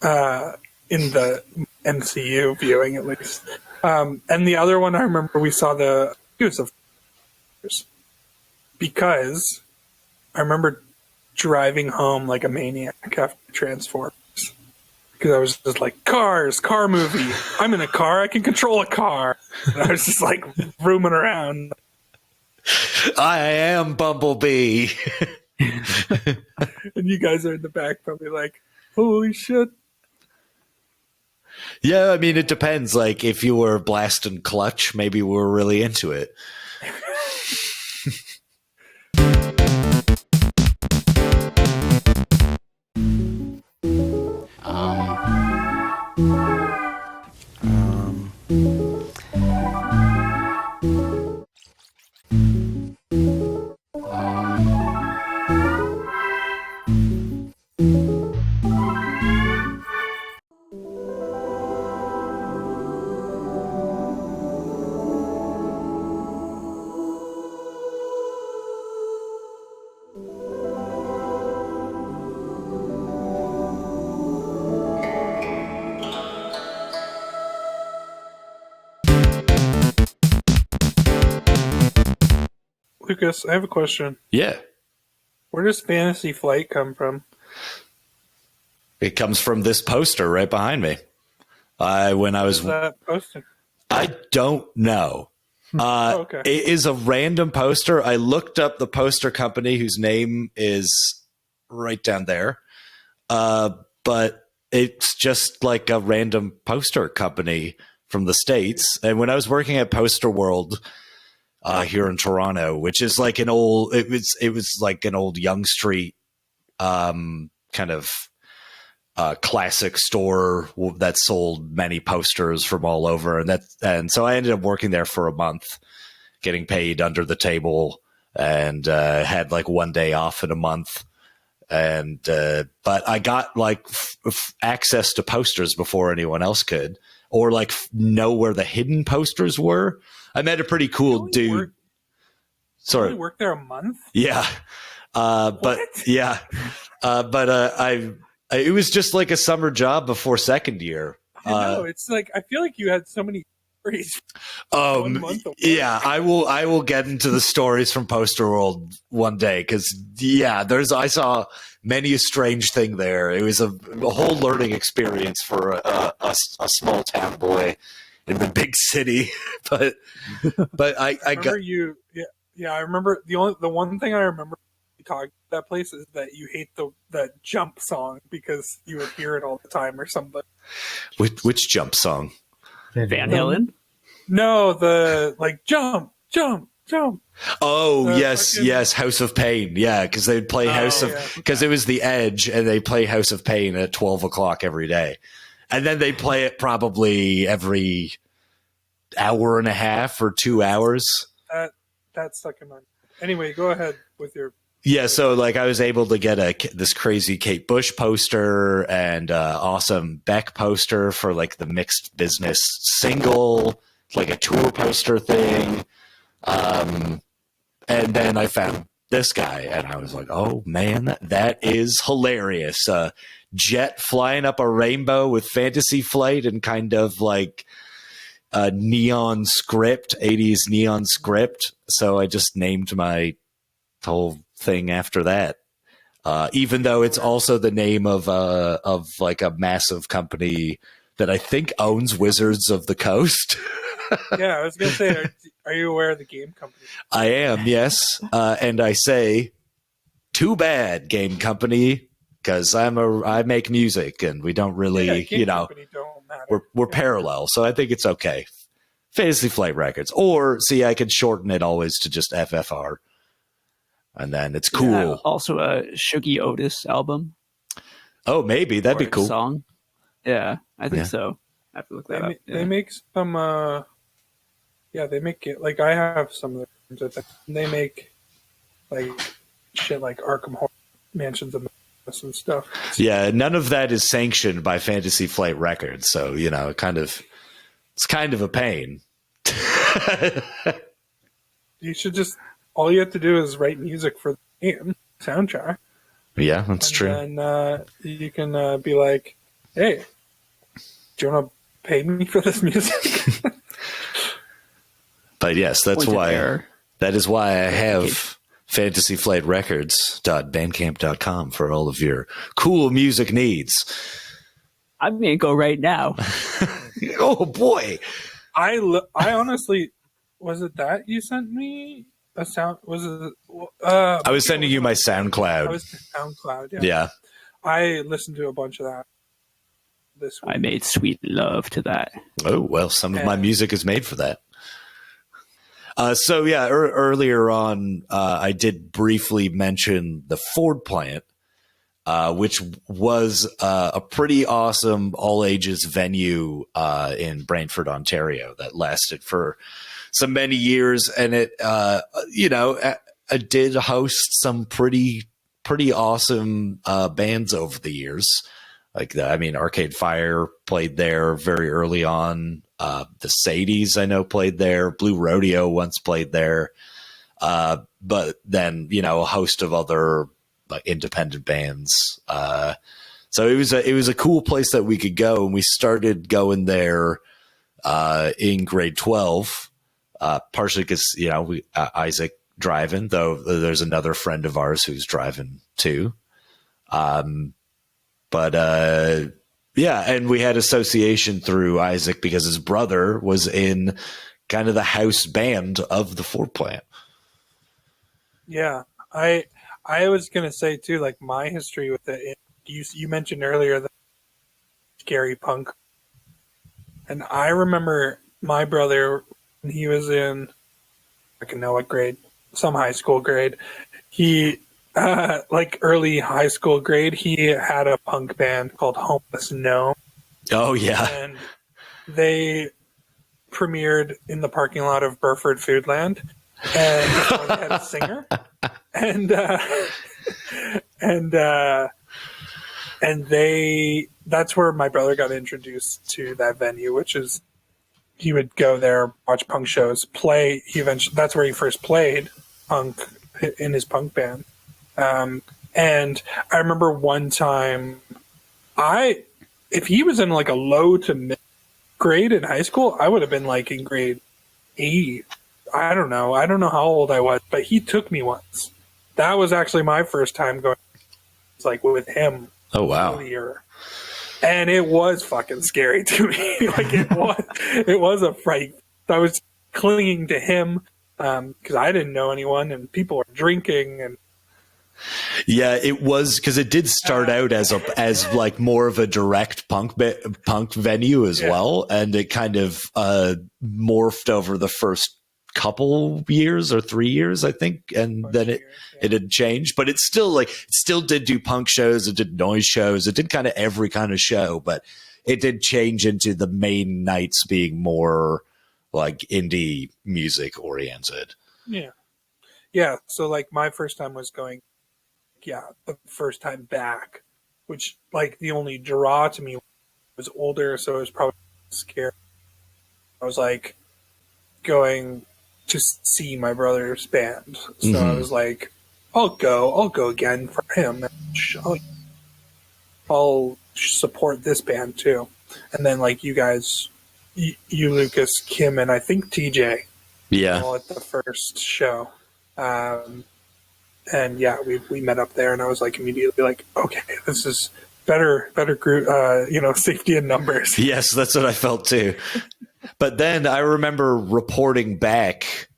in the MCU viewing, at least. And the other one, I remember we saw the use of because I remember driving home like a maniac after Transformers because I was just like, car movie. I'm in a car. I can control a car. And I was just like roaming around. I am Bumblebee. And you guys are in the back probably like, holy shit. Yeah, I mean, it depends. Like, if you were Blast and Clutch, maybe we were really into it. Lucas, I have a question. Yeah. Where does Fantasy Flight come from? It comes from this poster right behind me. When I was, That poster? I don't know. Okay. It is a random poster. I looked up the poster company whose name is right down there. But it's just like a random poster company from the States. And when I was working at Poster World here in Toronto, which is like an old, it was like an old Yonge Street kind of classic store that sold many posters from all over. And so I ended up working there for a month, getting paid under the table, and had like one day off in a month. And but I got like access to posters before anyone else could, or like know where the hidden posters were. I met a pretty cool dude. Sorry, you worked there a month? Yeah, but yeah, but it was just like a summer job before second year. I know, it's like I feel like you had so many stories. Yeah, I will get into the stories from Poster World one day, because I saw many a strange thing there. It was a whole learning experience for a small town boy in the big city. but I got you. Yeah, I remember the one thing I remember you talking about that place is that you hate that jump song because you would hear it all the time or something. Which jump song? Van Halen? No, the like jump. Oh, yes, House of Pain. Yeah, because they'd play because it was the Edge, and they play House of Pain at 12 o'clock every day. And then they play it probably every hour and a half or 2 hours. That stuck in my mind. Anyway, go ahead with your... Yeah, so like I was able to get this crazy Kate Bush poster and awesome Beck poster for like the Mixed Business single, like a tour poster thing. And then I found this guy, and I was like, oh man, that is hilarious. Jet flying up a rainbow with Fantasy Flight and kind of like a neon script, 80s neon script. So I just named my whole thing after that. Even though it's also the name of like a massive company that I think owns Wizards of the Coast. Yeah, I was going to say, are you aware of the game company? I am, yes. And I say, too bad, game company, because I make music and we don't really, don't we're parallel. So I think it's okay. Fantasy Flight Records. Or, see, I could shorten it always to just FFR. And then it's cool. Yeah, also a Shuggy Otis album. Oh, maybe. That'd be cool. Song. Yeah, I think so. I have to look that up. They make some... they make it... Like, I have some of their... They make, like, shit like Arkham Horror, Mansions of Madness and stuff. Yeah, none of that is sanctioned by Fantasy Flight Records. So, it's kind of a pain. You should just... All you have to do is write music for the game soundtrack. Yeah, that's true. And you can be like, hey, do you want to pay me for this music? But yes, that is why I have fantasyflightrecords.bandcamp.com for all of your cool music needs. I'm going to go right now. Oh, boy. I honestly, was it that you sent me? A sound was it? I was sending you my SoundCloud. I was SoundCloud. Yeah. I listened to a bunch of that this week. I made sweet love to that. Oh well, some of my music is made for that. Earlier on, I did briefly mention the Ford plant, which was a pretty awesome all ages venue in Brantford, Ontario, that lasted for so many years, and it, I did host some pretty awesome bands over the years. Like, Arcade Fire played there very early on. The Sadies, I know, played there. Blue Rodeo once played there. But then, a host of other independent bands. So it was a cool place that we could go, and we started going there in grade 12. Partially because Isaac driving, though there's another friend of ours who's driving too. Yeah, and we had association through Isaac because his brother was in kind of the house band of the Ford plant. Yeah, I was gonna say too, like my history with it. You mentioned earlier the scary punk, and I remember my brother when he was in, I can know what grade, some high school grade. He like early high school grade, he had a punk band called Homeless Gnome. Oh yeah, and they premiered in the parking lot of Burford Foodland, and so they had a singer, and that's where my brother got introduced to that venue, which is he would go there, watch punk shows, play. That's where he first played punk in his punk band. And I remember one time, if he was in like a low to mid grade in high school, I would have been like in grade 8. I don't know how old I was, but he took me once. That was actually my first time going, like with him. Oh wow! Earlier. And it was fucking scary to me. Like it was a fright. I was clinging to him because I didn't know anyone, and people were drinking and. Yeah, it was because it did start out as like more of a direct punk venue as well, and it kind of morphed over the first couple years or 3 years, I think, and then it had changed. But it still did do punk shows, it did noise shows, it did kind of every kind of show, but it did change into the main nights being more like indie music oriented. Yeah. So like my first time was going. Yeah, the first time back, which like the only draw to me was older, so it was probably scary. I was like going to see my brother's band, so I was like, I'll go again for him. And I'll support this band too. And then like you guys, you Lucas, Kim, and I think TJ, all at the first show. And yeah, we met up there, and I was like immediately like, okay, this is better group, safety in numbers. Yes, that's what I felt too. But then I remember reporting back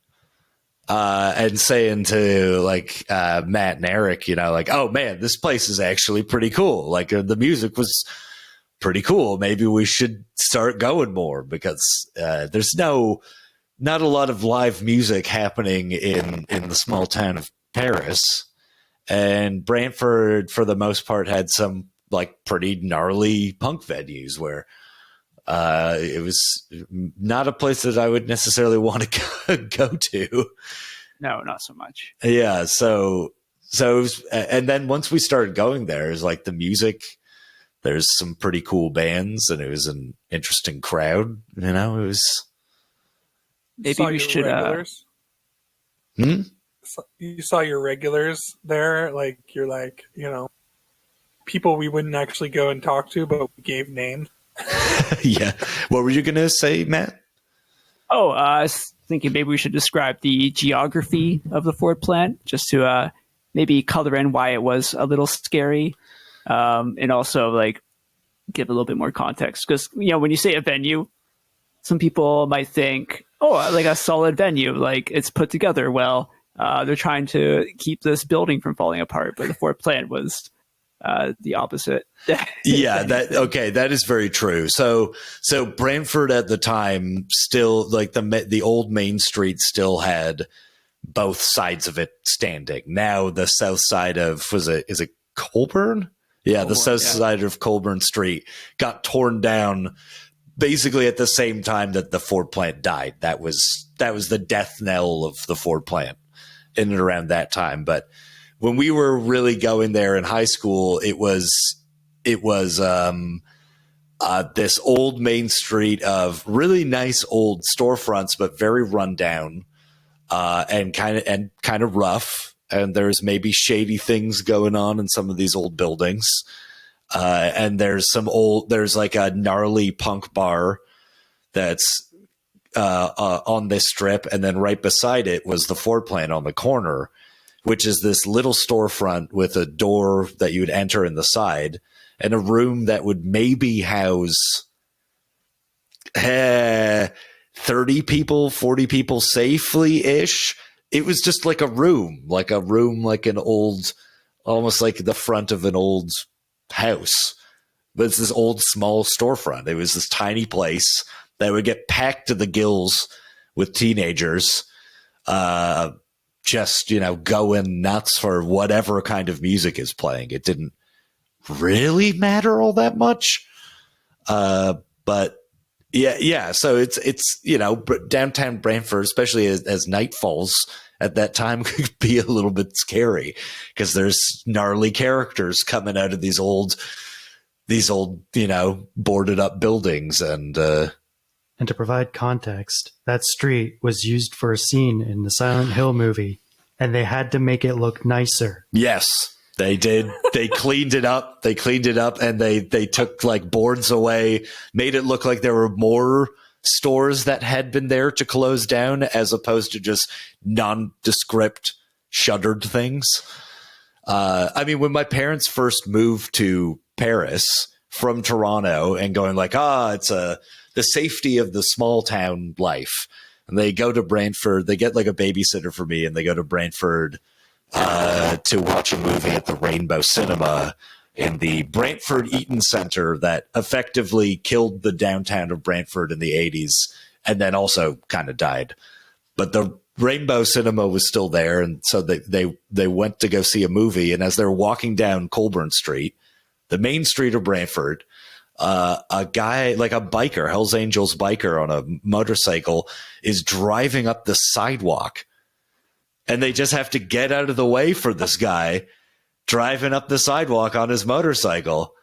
and saying to like Matt and Eric, like, oh man, this place is actually pretty cool. Like the music was pretty cool. Maybe we should start going more because there's not a lot of live music happening in the small town of Paris, and Brantford for the most part had some like pretty gnarly punk venues where it was not a place that I would necessarily want to go to. No, not so much. Yeah, so it was, and then once we started going there, it was like the music. There's some pretty cool bands, and it was an interesting crowd. It was. Maybe we should. You saw your regulars there, like you're like, people we wouldn't actually go and talk to, but we gave names. Yeah. What were you going to say, Matt? Oh, I was thinking maybe we should describe the geography of the Ford plant, just to maybe color in why it was a little scary, and also like give a little bit more context. Because, when you say a venue, some people might think, oh, like a solid venue, like it's put together well. They're trying to keep this building from falling apart, but the Ford plant was the opposite. Yeah, that is very true. So Brantford at the time still like the old Main Street still had both sides of it standing. Now the south side of is it Colburn? Yeah, the south side of Colburn Street got torn down basically at the same time that the Ford plant died. That was the death knell of the Ford plant in and around that time. But when we were really going there in high school, it was this old Main Street of really nice old storefronts, but very run down and kind of rough. And there's maybe shady things going on in some of these old buildings. And there's like a gnarly punk bar that's on this strip, and then right beside it was the Ford plant on the corner, which is this little storefront with a door that you would enter in the side and a room that would maybe house 30 people, 40 people safely-ish. It was just like a room like an old, almost like the front of an old house. But it's this old, small storefront. It was this tiny place that would get packed to the gills with teenagers, just, going nuts for whatever kind of music is playing. It didn't really matter all that much. But yeah. So it's downtown Brantford, especially as night falls at that time, could be a little bit scary because there's gnarly characters coming out of these old, boarded up buildings. And to provide context, that street was used for a scene in the Silent Hill movie, and they had to make it look nicer. Yes, they did. They cleaned it up. And they took like boards away, made it look like there were more stores that had been there to close down as opposed to just nondescript shuttered things. When my parents first moved to Paris from Toronto and going like, it's the safety of the small town life. And they go to Brantford, they get like a babysitter for me, and they go to Brantford to watch a movie at the Rainbow Cinema in the Brantford Eaton Center that effectively killed the downtown of Brantford in the 80s and then also kind of died. But the Rainbow Cinema was still there, and so they went to go see a movie, and as they're walking down Colburn Street, the main street of Brantford, a guy, like a biker, Hells Angels biker on a motorcycle, is driving up the sidewalk. And they just have to get out of the way for this guy driving up the sidewalk on his motorcycle.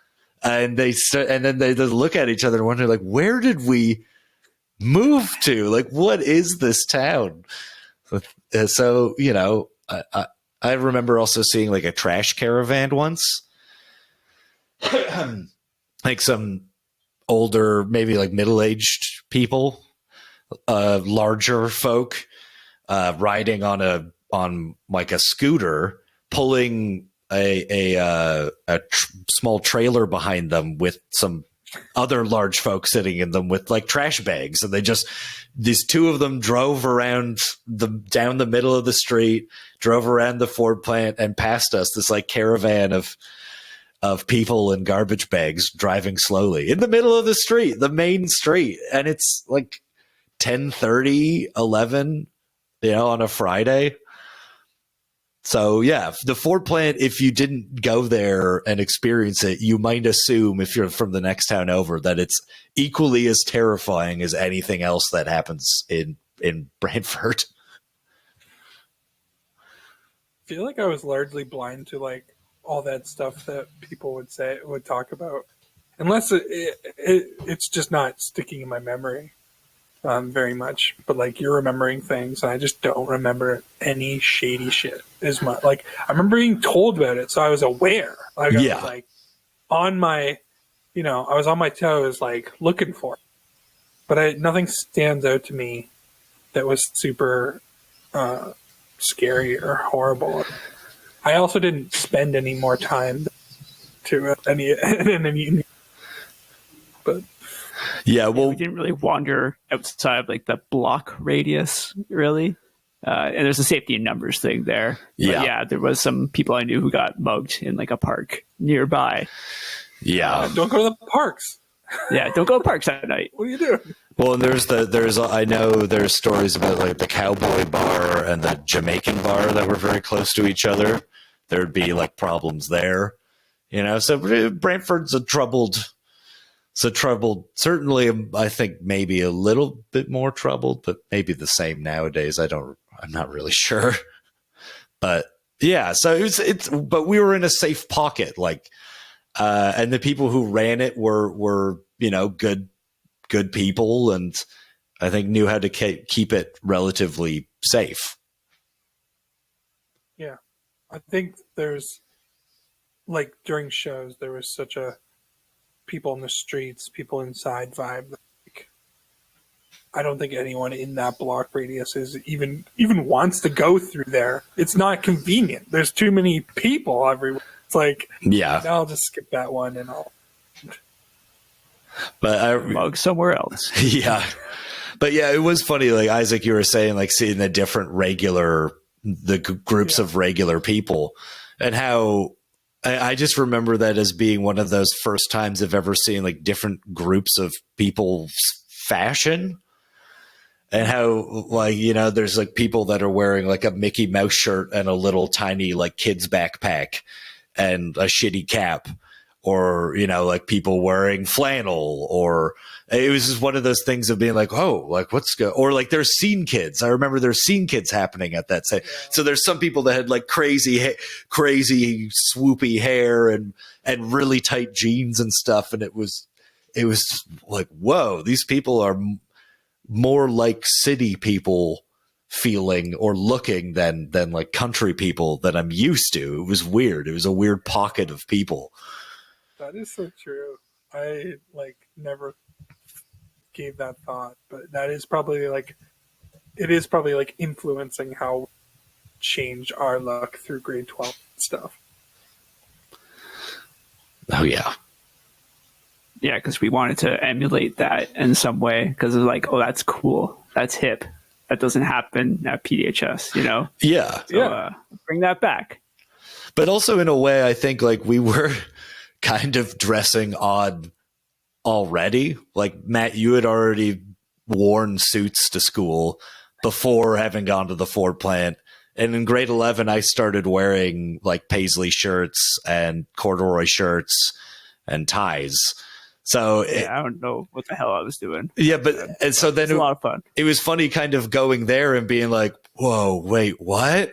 And then they look at each other and wonder, like, where did we move to? Like, what is this town? So, I remember also seeing like a trash caravan once. Like some older, maybe like middle-aged people, larger folk, riding on like a scooter, pulling a small trailer behind them with some other large folk sitting in them with like trash bags. And these two of them drove around down the middle of the street, drove around the Ford plant and past us, this like caravan of people in garbage bags driving slowly in the middle of the street, the main street. And it's like 10:30, 11, on a Friday. So yeah, the Ford plant, if you didn't go there and experience it, you might assume if you're from the next town over that it's equally as terrifying as anything else that happens in Brantford. I feel like I was largely blind to like all that stuff that people would talk about, unless it's just not sticking in my memory very much. But like, you're remembering things, and I just don't remember any shady shit as much. Like, I remember being told about it, so I was aware. Like, I was like on my, I was on my toes, like looking for it. But nothing stands out to me that was super scary or horrible. I also didn't spend any more time to any, but yeah, well, we didn't really wander outside of like the block radius, really. And there's a safety in numbers thing there. But yeah, there was some people I knew who got mugged in like a park nearby. Yeah, don't go to the parks. Yeah, don't go to parks at night. What are you doing? Well, and I know there's stories about like the Cowboy Bar and the Jamaican Bar that were very close to each other. There'd be like problems there, So Brantford's certainly, I think maybe a little bit more troubled, but maybe the same nowadays. I'm not really sure. But yeah, so but we were in a safe pocket, like, and the people who ran it were good people, and I think knew how to keep it relatively safe. Yeah, I think there's like during shows there was such a people in the streets, people inside vibe. Like, I don't think anyone in that block radius is even wants to go through there. It's not convenient. There's too many people everywhere. It's like, Yeah. I'll just skip that one and I'll. But I mug somewhere else. Yeah. But yeah, it was funny. Like Isaac, you were saying, like seeing the different groups of regular people, and how I just remember that as being one of those first times I've ever seen like different groups of people's fashion. And how, like, you know, there's like people that are wearing like a Mickey Mouse shirt and a little tiny like kid's backpack and a shitty cap, or, you know, like people wearing flannel, or it was just one of those things of being like, oh, like or like there's scene kids. I remember there's scene kids happening at that same. So there's some people that had like crazy swoopy hair and really tight jeans and stuff. And it was like, whoa, these people are more like city people feeling or looking than like country people that I'm used to. It was weird. It was a weird pocket of people. That is so true. I like never gave that thought, but that is probably like, it is probably like influencing how we change our look through grade 12 and stuff. Oh yeah. Yeah, because we wanted to emulate that in some way, because it's like, oh, that's cool, that's hip, that doesn't happen at PDHS, you know? Yeah. So, bring that back. But also in a way, I think like we were kind of dressing odd already. Like Matt, you had already worn suits to school before having gone to the Ford plant. And in grade 11, I started wearing like paisley shirts and corduroy shirts and ties. So I don't know what the hell I was doing. Yeah, and so then it was a lot of fun. It was funny kind of going there and being like, whoa, wait, what?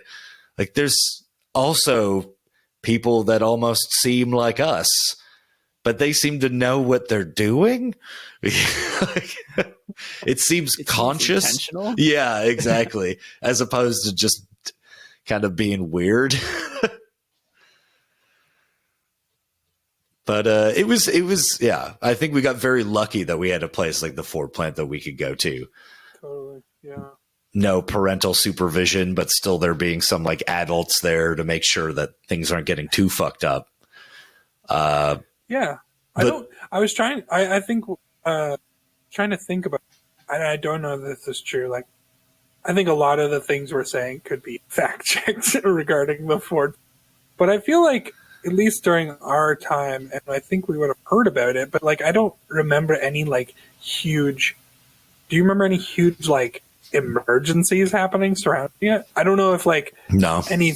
Like there's also people that almost seem like us, but they seem to know what they're doing. It seems conscious. Intentional. Yeah, exactly. As opposed to just kind of being weird. But it was, yeah, I think we got very lucky that we had a place like the Ford plant that we could go to. Totally, yeah. No parental supervision, but still there being some like adults there to make sure that things aren't getting too fucked up. Yeah. I think trying to think about, and I don't know if this is true, like, I think a lot of the things we're saying could be fact checked regarding the Ford. But I feel like, at least during our time, and I think we would have heard about it, but like I don't remember any like huge. Do you remember any huge like emergencies happening surrounding it? I don't know if like any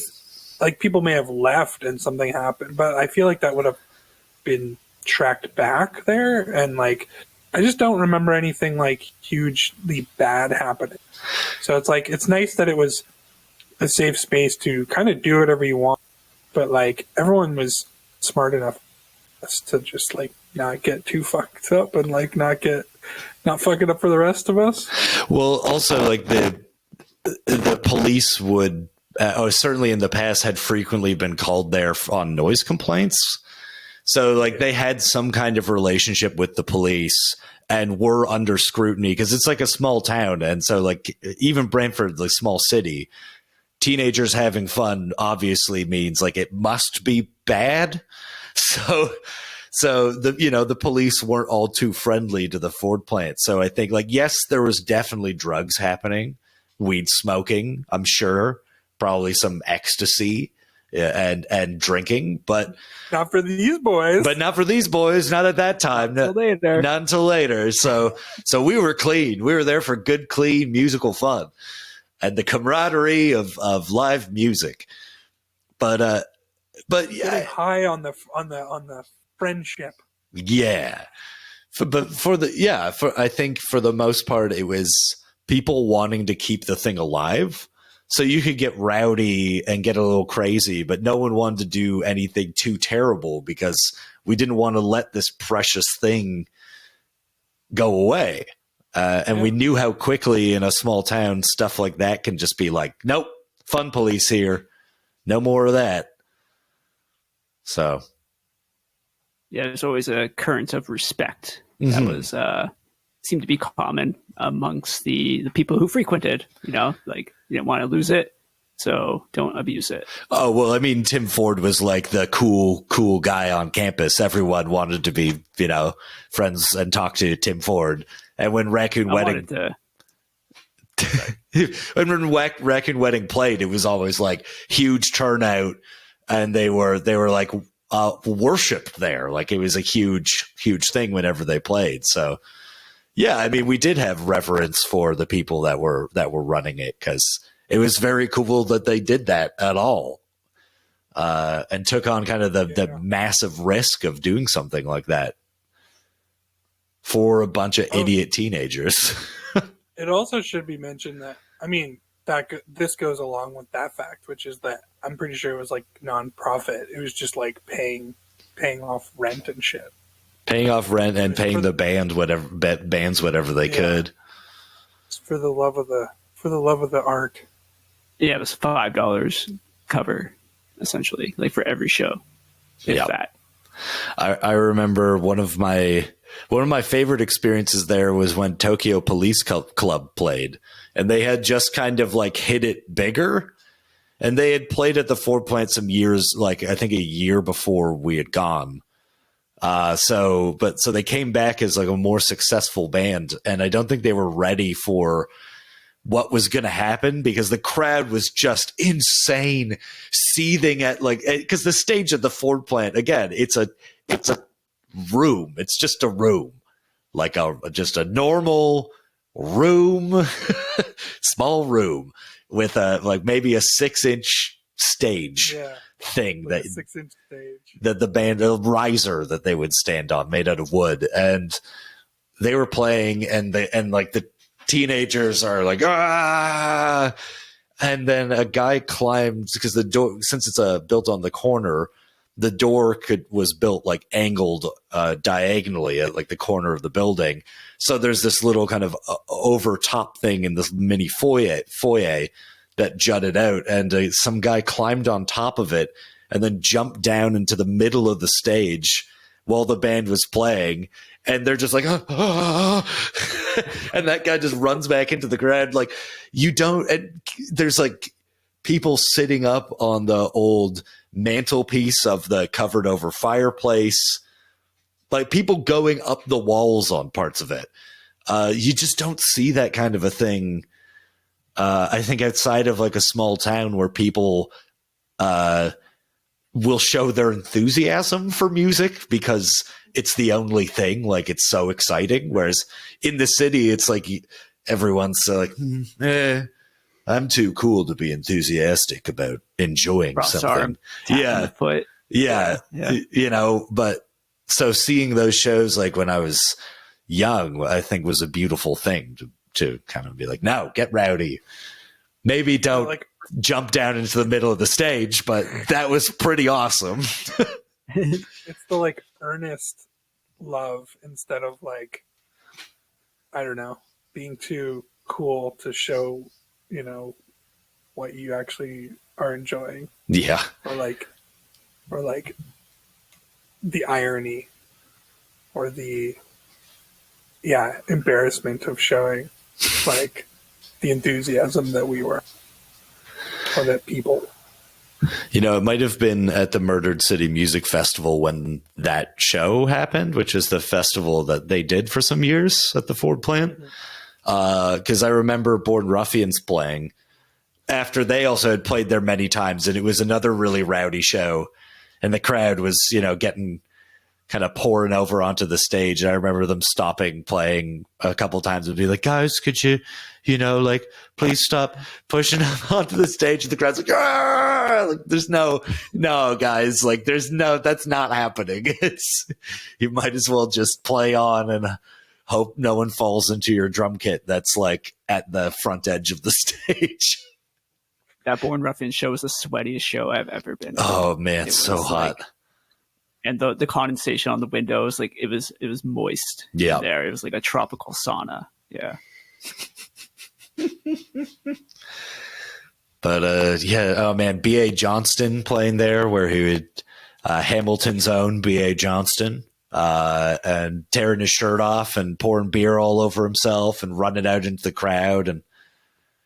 like people may have left and something happened, but I feel like that would have been tracked back there, and like I just don't remember anything like hugely bad happening. So it's like it's nice that it was a safe space to kind of do whatever you want. But like everyone was smart enough to just like not get too fucked up and like not fuck it up for the rest of us. Well, also like the police would certainly in the past had frequently been called there on noise complaints. So like they had some kind of relationship with the police and were under scrutiny because it's like a small town, and so like even Brantford, the small city. Teenagers having fun obviously means like it must be bad. So the police weren't all too friendly to the Ford plant. So I think like, yes, there was definitely drugs happening, weed smoking, I'm sure, probably some ecstasy and drinking, but not for these boys. But not for these boys, not at that time. Not until later. So we were clean. We were there for good, clean musical fun. And the camaraderie of live music, but yeah, high on the friendship. Yeah, I think for the most part it was people wanting to keep the thing alive, so you could get rowdy and get a little crazy, but no one wanted to do anything too terrible because we didn't want to let this precious thing go away. And we knew how quickly in a small town stuff like that can just be like, nope, fun police here. No more of that. So. Yeah, there's always a current of respect that was seemed to be common amongst the people who frequented. Like you didn't want to lose it, so don't abuse it. Oh, well, I mean, Tim Ford was like the cool guy on campus. Everyone wanted to be, friends and talk to Tim Ford. And when Raccoon Wedding Raccoon Wedding played, it was always like huge turnout, and they were like worshipped there. Like it was a huge thing whenever they played. So yeah, I mean, we did have reverence for the people that were running it, because it was very cool that they did that at all, and took on kind of the massive risk of doing something like that for a bunch of idiot teenagers. It also should be mentioned that, I mean, this goes along with that fact, which is that I'm pretty sure it was like non-profit. It was just like paying off rent and shit. Paying off rent and paying the bands whatever they could. It's for the love of the art. Yeah, it was $5 cover, essentially, like for every show. If that. I remember one of my favorite experiences there was when Tokyo Police Club played, and they had just kind of like hit it bigger, and they had played at the Ford Plant some years, like I think a year before we had gone. So they came back as like a more successful band, and I don't think they were ready for what was going to happen, because the crowd was just insane, seething at because the stage at the Ford Plant, again, it's a room. It's just a room, like just a normal room, small room with maybe a 6-inch stage thing, like a 6-inch stage that the band, a riser that they would stand on, made out of wood, and they were playing, and the teenagers are like, ah, and then a guy climbed, because the door, since it's built on the corner, the door was built like angled diagonally at like the corner of the building. So there's this little kind of over top thing in this mini foyer that jutted out, and some guy climbed on top of it and then jumped down into the middle of the stage while the band was playing. And they're just like, and that guy just runs back into the crowd. Like, and there's like people sitting up on the old mantelpiece of the covered over fireplace, like people going up the walls on parts of it. You just don't see that kind of a thing. I think outside of like a small town where people will show their enthusiasm for music because it's the only thing, like it's so exciting. Whereas in the city, it's like everyone's like, I'm too cool to be enthusiastic about enjoying something. Yeah. But so seeing those shows, like when I was young, I think was a beautiful thing to kind of be like, no, get rowdy. Maybe don't jump down into the middle of the stage, but that was pretty awesome. It's the like earnest love instead of like, I don't know, being too cool to show, what you actually are enjoying. Yeah. Or like the irony or the embarrassment of showing like the enthusiasm that we were, or that people. It might have been at the Murdered City Music Festival when that show happened, which is the festival that they did for some years at the Ford Plant. Because I remember Born Ruffians playing after they also had played there many times, and it was another really rowdy show, and the crowd was, getting kind of pouring over onto the stage. And I remember them stopping playing a couple times and be like, guys, could you, please stop pushing up onto the stage. And the crowd's like, there's no, guys, that's not happening. You might as well just play on and hope no one falls into your drum kit that's like at the front edge of the stage. That Born Ruffians show was the sweatiest show I've ever been to. Oh man, it's so hot. And the condensation on the windows, like it was moist. Yeah. There. It was like a tropical sauna. Yeah. But oh man, B.A. Johnston playing there, where he would Hamilton's own B.A. Johnston. and tearing his shirt off and pouring beer all over himself and running out into the crowd and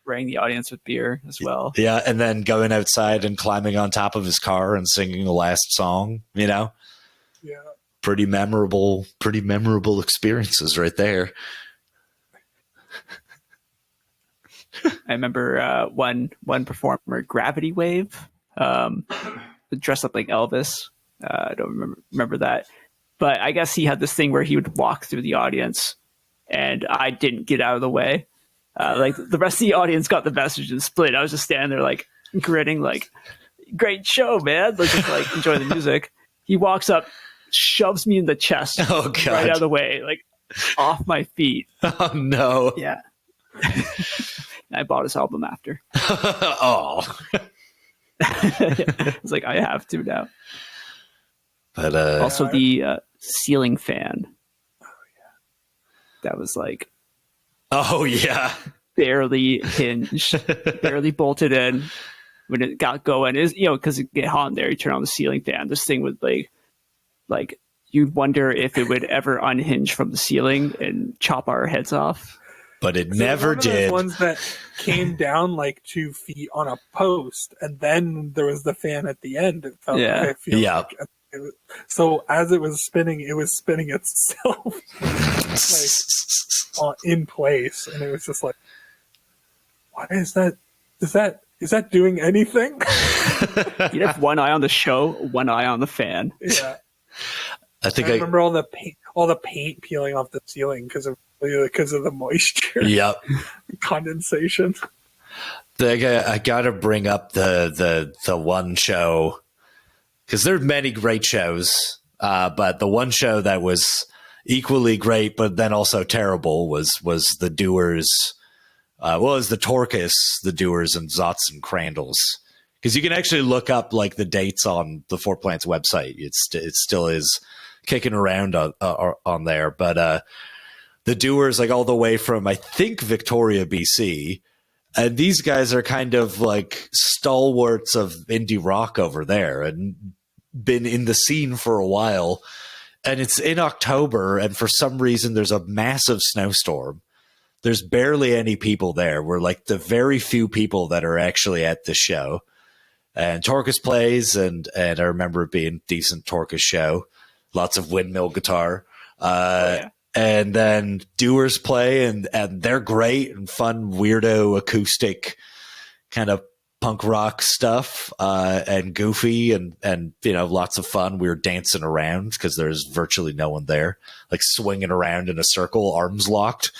spraying the audience with beer as well. Yeah, and then going outside and climbing on top of his car and singing the last song, you know? Yeah. Pretty memorable experiences right there. I remember one performer, Gravity Wave, dressed up like Elvis. I don't remember that. But I guess he had this thing where he would walk through the audience, and I didn't get out of the way. Like the rest of the audience got the message and split. I was just standing there like grinning, like, great show, man. Like, just like enjoy the music. He walks up, shoves me in the chest, right out of the way, like off my feet. Oh no. Yeah. I bought his album after. Oh. I was like, I have to now. But also the ceiling fan. Oh yeah. That was like, oh yeah, barely hinged, barely bolted in. When it got going, is because it get hot in there, you turn on the ceiling fan. This thing would like you'd wonder if it would ever unhinge from the ceiling and chop our heads off. But it never did. Ones that came down like 2 feet on a post, and then there was the fan at the end. It felt like, like so as it was spinning itself like in place, and it was just like, what is that? Is that doing anything? You'd have one eye on the show, one eye on the fan. Yeah, I remember all the paint peeling off the ceiling because of the moisture. Yep, condensation. I got to bring up the one show, because there's many great shows, but the one show that was equally great but then also terrible was the Doers. Was the Torcus, the Doers, and Zots and Crandalls. Because you can actually look up like the dates on the Four Plants website. It still is kicking around on there. But the Doers, like all the way from, I think, Victoria, BC. And these guys are kind of like stalwarts of indie rock over there and been in the scene for a while. And it's in October, and for some reason there's a massive snowstorm. There's barely any people there. We're like the very few people that are actually at the show. And Torcus plays, and I remember it being a decent Torcus show. Lots of windmill guitar. And then Doers play, and they're great and fun, weirdo, acoustic kind of punk rock stuff, and goofy and lots of fun. We were dancing around because there's virtually no one there, like swinging around in a circle, arms locked.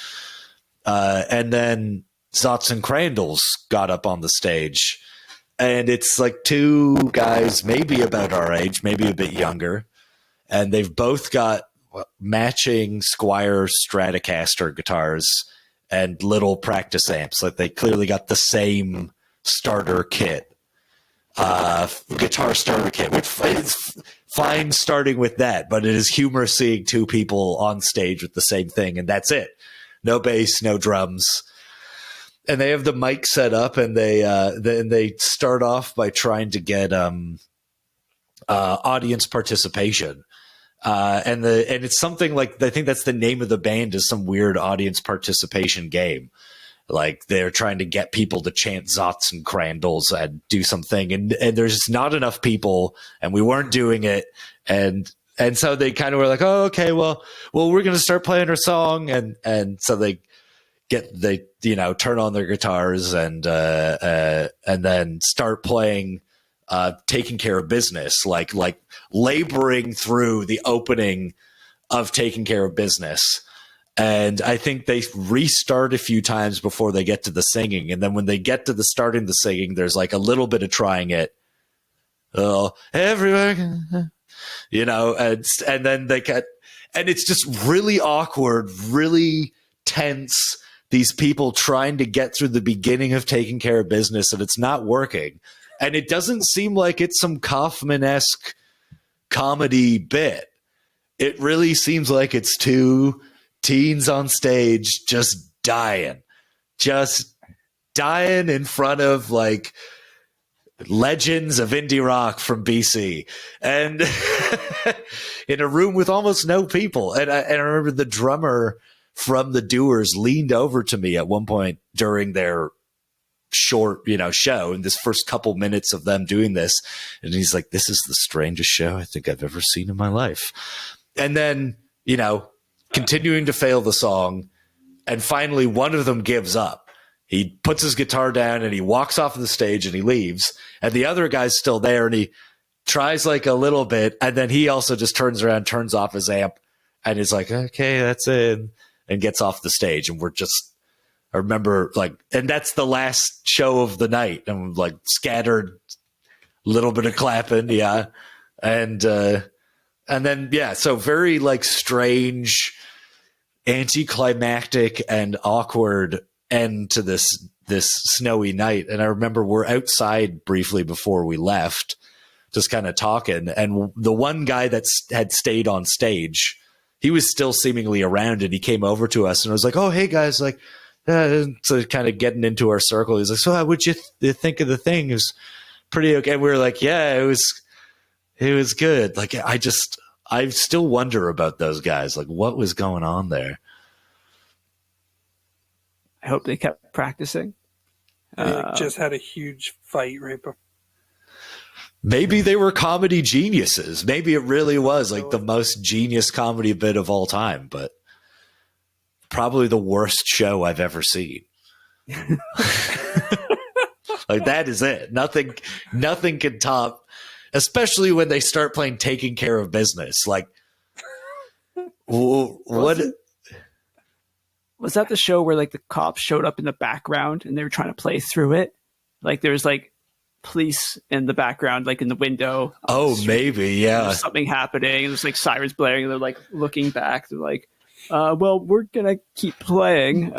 And then Zots and Crandalls got up on the stage, and it's like two guys, maybe about our age, maybe a bit younger, and they've both got matching Squier Stratocaster guitars and little practice amps. Like they clearly got the same starter kit, guitar starter kit, which is fine starting with that, but it is humorous seeing two people on stage with the same thing, and that's it. No bass, no drums. And they have the mic set up, and they start off by trying to get audience participation. And it's something like, I think that's the name of the band, is some weird audience participation game. Like they're trying to get people to chant Zots and Crandalls and do something. And there's not enough people, and we weren't doing it. And so they kind of were like, oh, okay, well, we're going to start playing our song. And so they turn on their guitars and then start playing, Taking Care of Business, like laboring through the opening of Taking Care of Business. And I think they restart a few times before they get to the singing. And then when they get to the starting the singing, there's like a little bit of trying it. Oh, everywhere. And then they get, and it's just really awkward, really tense. These people trying to get through the beginning of Taking Care of Business, and it's not working. And it doesn't seem like it's some Kaufman-esque comedy bit. It really seems like it's two teens on stage just dying in front of like legends of indie rock from BC, and in a room with almost no people. And I remember the drummer from the Doers leaned over to me at one point during their short, show, in this first couple minutes of them doing this. And he's like, "This is the strangest show I think I've ever seen in my life." And then, continuing to fail the song. And finally, one of them gives up. He puts his guitar down and he walks off of the stage and he leaves. And the other guy's still there and he tries like a little bit. And then he also just turns around, turns off his amp, and is like, "Okay, that's it," and gets off the stage. And I remember and that's the last show of the night. And like scattered, little bit of clapping. Yeah. And then, yeah, so very like strange, anticlimactic and awkward end to this snowy night. And I remember we're outside briefly before we left, just kind of talking. And the one guy that had stayed on stage, he was still seemingly around, and he came over to us and was like, "Oh, hey guys," like, so kind of getting into our circle. He's like, "So how would you think of the thing?" It was pretty okay. And we were like, "Yeah, it was good." Like, I still wonder about those guys. Like, what was going on there? I hope they kept practicing. They just had a huge fight right before. Maybe they were comedy geniuses. Maybe it really was like the most genius comedy bit of all time, but probably the worst show I've ever seen. Like, that is it. Nothing can top, especially when they start playing Taking Care of Business. Like, what? Was that the show where like the cops showed up in the background and they were trying to play through it? Like, there's like police in the background, like in the window. Oh, maybe, yeah. There's something happening, and there's like sirens blaring, and they're like looking back. They're like, "Well, we're gonna keep playing."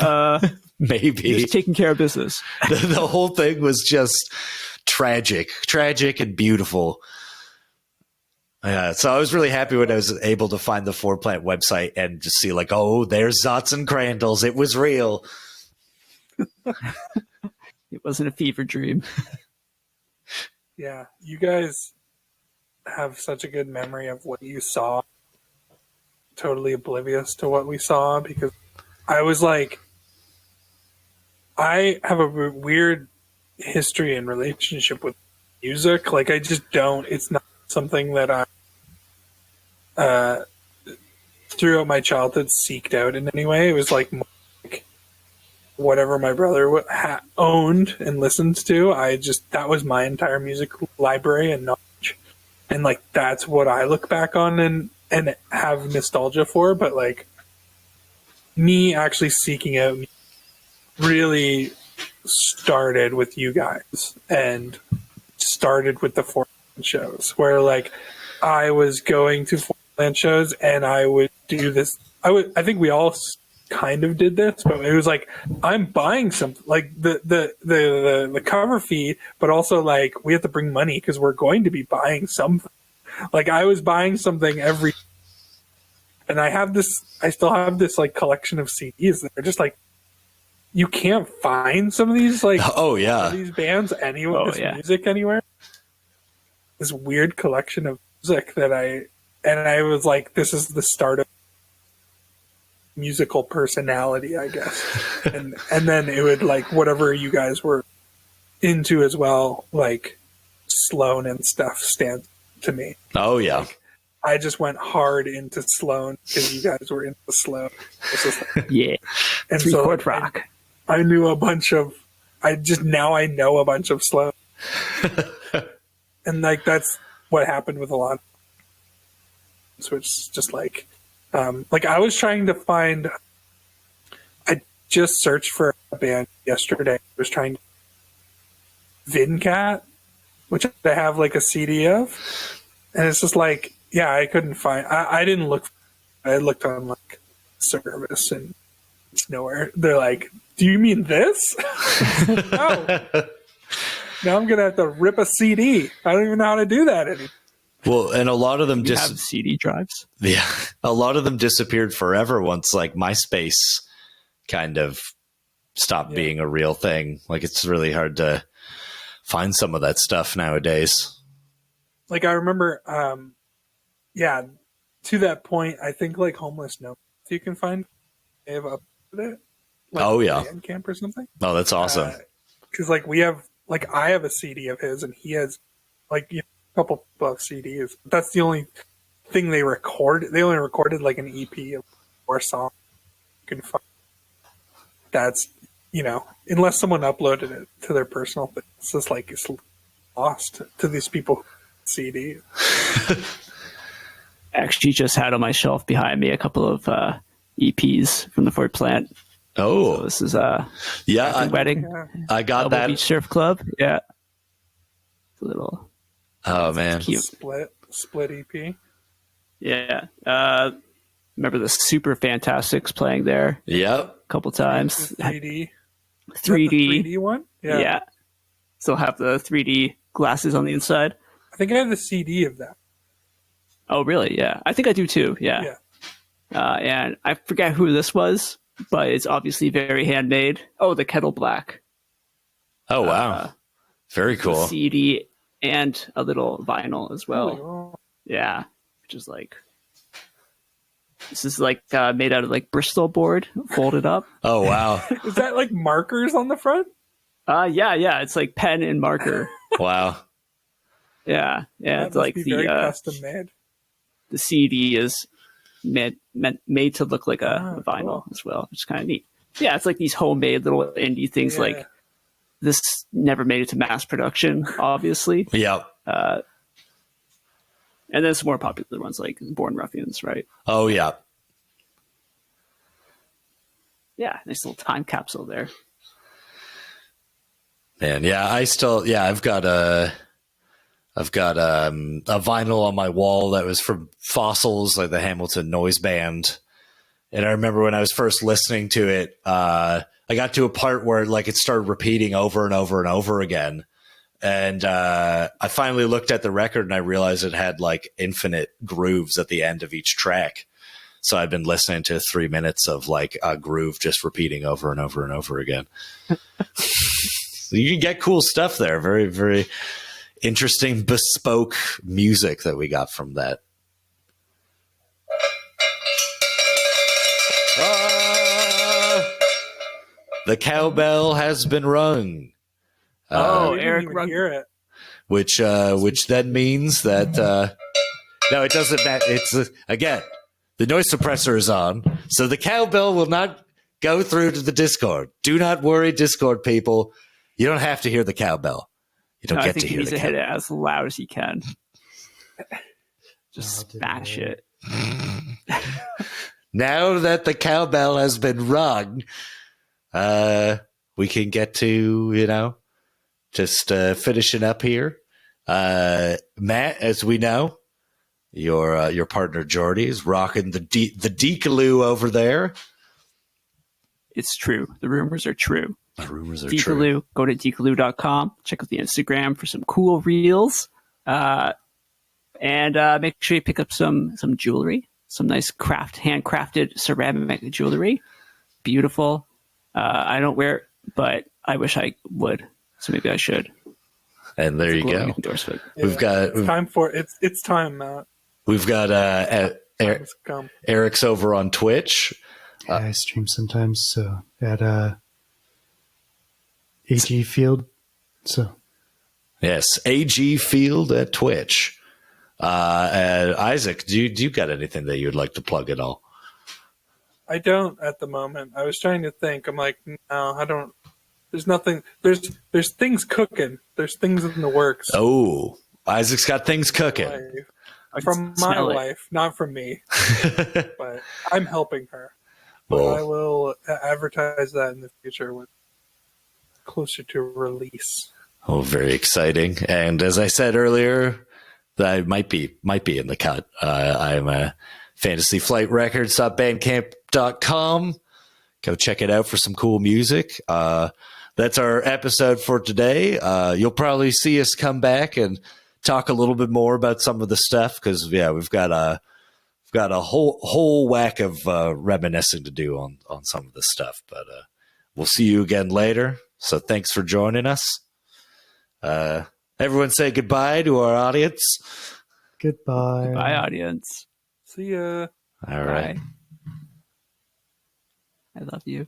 Maybe just taking care of business. The whole thing was just tragic and beautiful. Yeah, so I was really happy when I was able to find the Four Plant website and just see like, oh, there's Zots and Crandalls. It was real. It wasn't a fever dream. Yeah, you guys have such a good memory of what you saw. Totally oblivious to what we saw, because I was like, I have a weird history and relationship with music. Like, I just don't. It's not something that I throughout my childhood seeked out in any way. It was like whatever my brother owned and listened to. That was my entire music library and knowledge, and like that's what I look back on and have nostalgia for. But like, me actually seeking out really started with you guys, and started with the Four shows, where like I was going to Four shows and I would do this. I think we all kind of did this, but it was like, I'm buying something, like the cover fee, but also like we have to bring money because we're going to be buying something. Like, I was buying something every, and I still have this like collection of CDs that are just like, you can't find some of these like, oh yeah, these bands anywhere, music anywhere. This weird collection of music that I was like, this is the start of musical personality, I guess. and then it would like, whatever you guys were into as well, like Sloan and stuff stands to me. Oh yeah. Like, I just went hard into Sloan because you guys were into Sloan. Like, yeah. And three-chord rock. I knew a bunch of, I know a bunch of Sloan. And like, that's what happened with a lot. So it's just like I was trying to find, I just searched for a band yesterday. I was trying Vincat, which I have like a CD of. And it's just like, yeah, I couldn't find, I didn't look, I looked on like Service and it's nowhere. They're like, do you mean this? No. Now I'm going to have to rip a CD. I don't even know how to do that anymore. Well, and a lot of them have CD drives. Yeah, a lot of them disappeared forever once like MySpace kind of stopped being a real thing. Like, it's really hard to find some of that stuff nowadays. Like I remember, to that point, I think like Homeless Notes you can find. They have uploaded it. Like Bandcamp or something. Oh, that's awesome. Because like I have a CD of his, and he has like a couple of CDs. That's the only thing they record. They only recorded like an EP of 4 songs. You can find. That's unless someone uploaded it to their personal thing, it's just like it's lost to these people. CD. Actually, just had on my shelf behind me a couple of EPs from the Fort Plant. Oh, so this is wedding. Yeah. I got Double that Beach Surf Club. Yeah, it's a little. Oh man, cute. Split EP. Yeah, remember the Super Fantastics playing there? Yep, a couple times. 3D. 3D one. Yeah. Still have the 3D glasses on the inside. I think I have the CD of that. Oh, really? Yeah, I think I do too. Yeah. And I forget who this was, but it's obviously very handmade. Oh, the Kettle Black. Oh wow, very cool. CD and a little vinyl as well. Oh, wow. Yeah, which is like this is like made out of like Bristol board, folded up. Oh wow. Is that like markers on the front? Yeah. It's like pen and marker. Wow. Yeah. That It's like very custom made. The CD is made to look like a vinyl cool. As well, which is kind of neat. Yeah, it's like these homemade little indie things. Like this never made it to mass production, obviously. Yeah. And then some more popular ones like Born Ruffians, right? Oh yeah. Yeah, nice little time capsule there. Man, yeah, I've got a vinyl on my wall that was from Fossils, like the Hamilton Noise Band. And I remember when I was first listening to it, I got to a part where like it started repeating over and over and over again. And I finally looked at the record and I realized it had like infinite grooves at the end of each track. So I'd been listening to 3 minutes of like a groove just repeating over and over and over again. You can get cool stuff there. Very, very interesting bespoke music that we got from that. The cowbell has been rung. Aric rung it. Which then means that no, it doesn't matter. It's again, the noise suppressor is on, so the cowbell will not go through to the Discord. Do not worry, Discord people. You don't have to hear the cowbell. You don't get to hear the cowbell. Hit it as loud as he can. Just smash it. Now that the cowbell has been rung, we can get to, just finishing up here. Matt, as we know, your partner Jordy is rocking the Deekaloo over there. It's true. The rumors are true. The rumors are Deekaloo, true. go to deekaloo.com. Check out the Instagram for some cool reels. And make sure you pick up some jewelry, some nice handcrafted ceramic jewelry. Beautiful. I don't wear it, but I wish I would. So maybe I should. And there you go. Endorsement. Yeah, it's time, Matt. We've got Eric's over on Twitch. Yeah, I stream sometimes, so at AG Field. So yes, AG Field at Twitch. And Isaac, do you got anything that you'd like to plug at all? I don't at the moment. I was trying to think. I'm like, no, I don't. There's nothing. There's things cooking. There's things in the works. Oh, Isaac's got things cooking. From my wife, not from me. But I'm helping her. But I will advertise that in the future when closer to release. Oh, very exciting. And as I said earlier, that might be in the cut. I'm a fantasyflightrecords.bandcamp.com. Go check it out for some cool music. That's our episode for today. You'll probably see us come back and talk a little bit more about some of the stuff because we've got a whole whack of reminiscing to do on some of the stuff. But we'll see you again later. So thanks for joining us. Everyone say goodbye to our audience. Goodbye. Bye, audience. See ya. All right. Bye. I love you.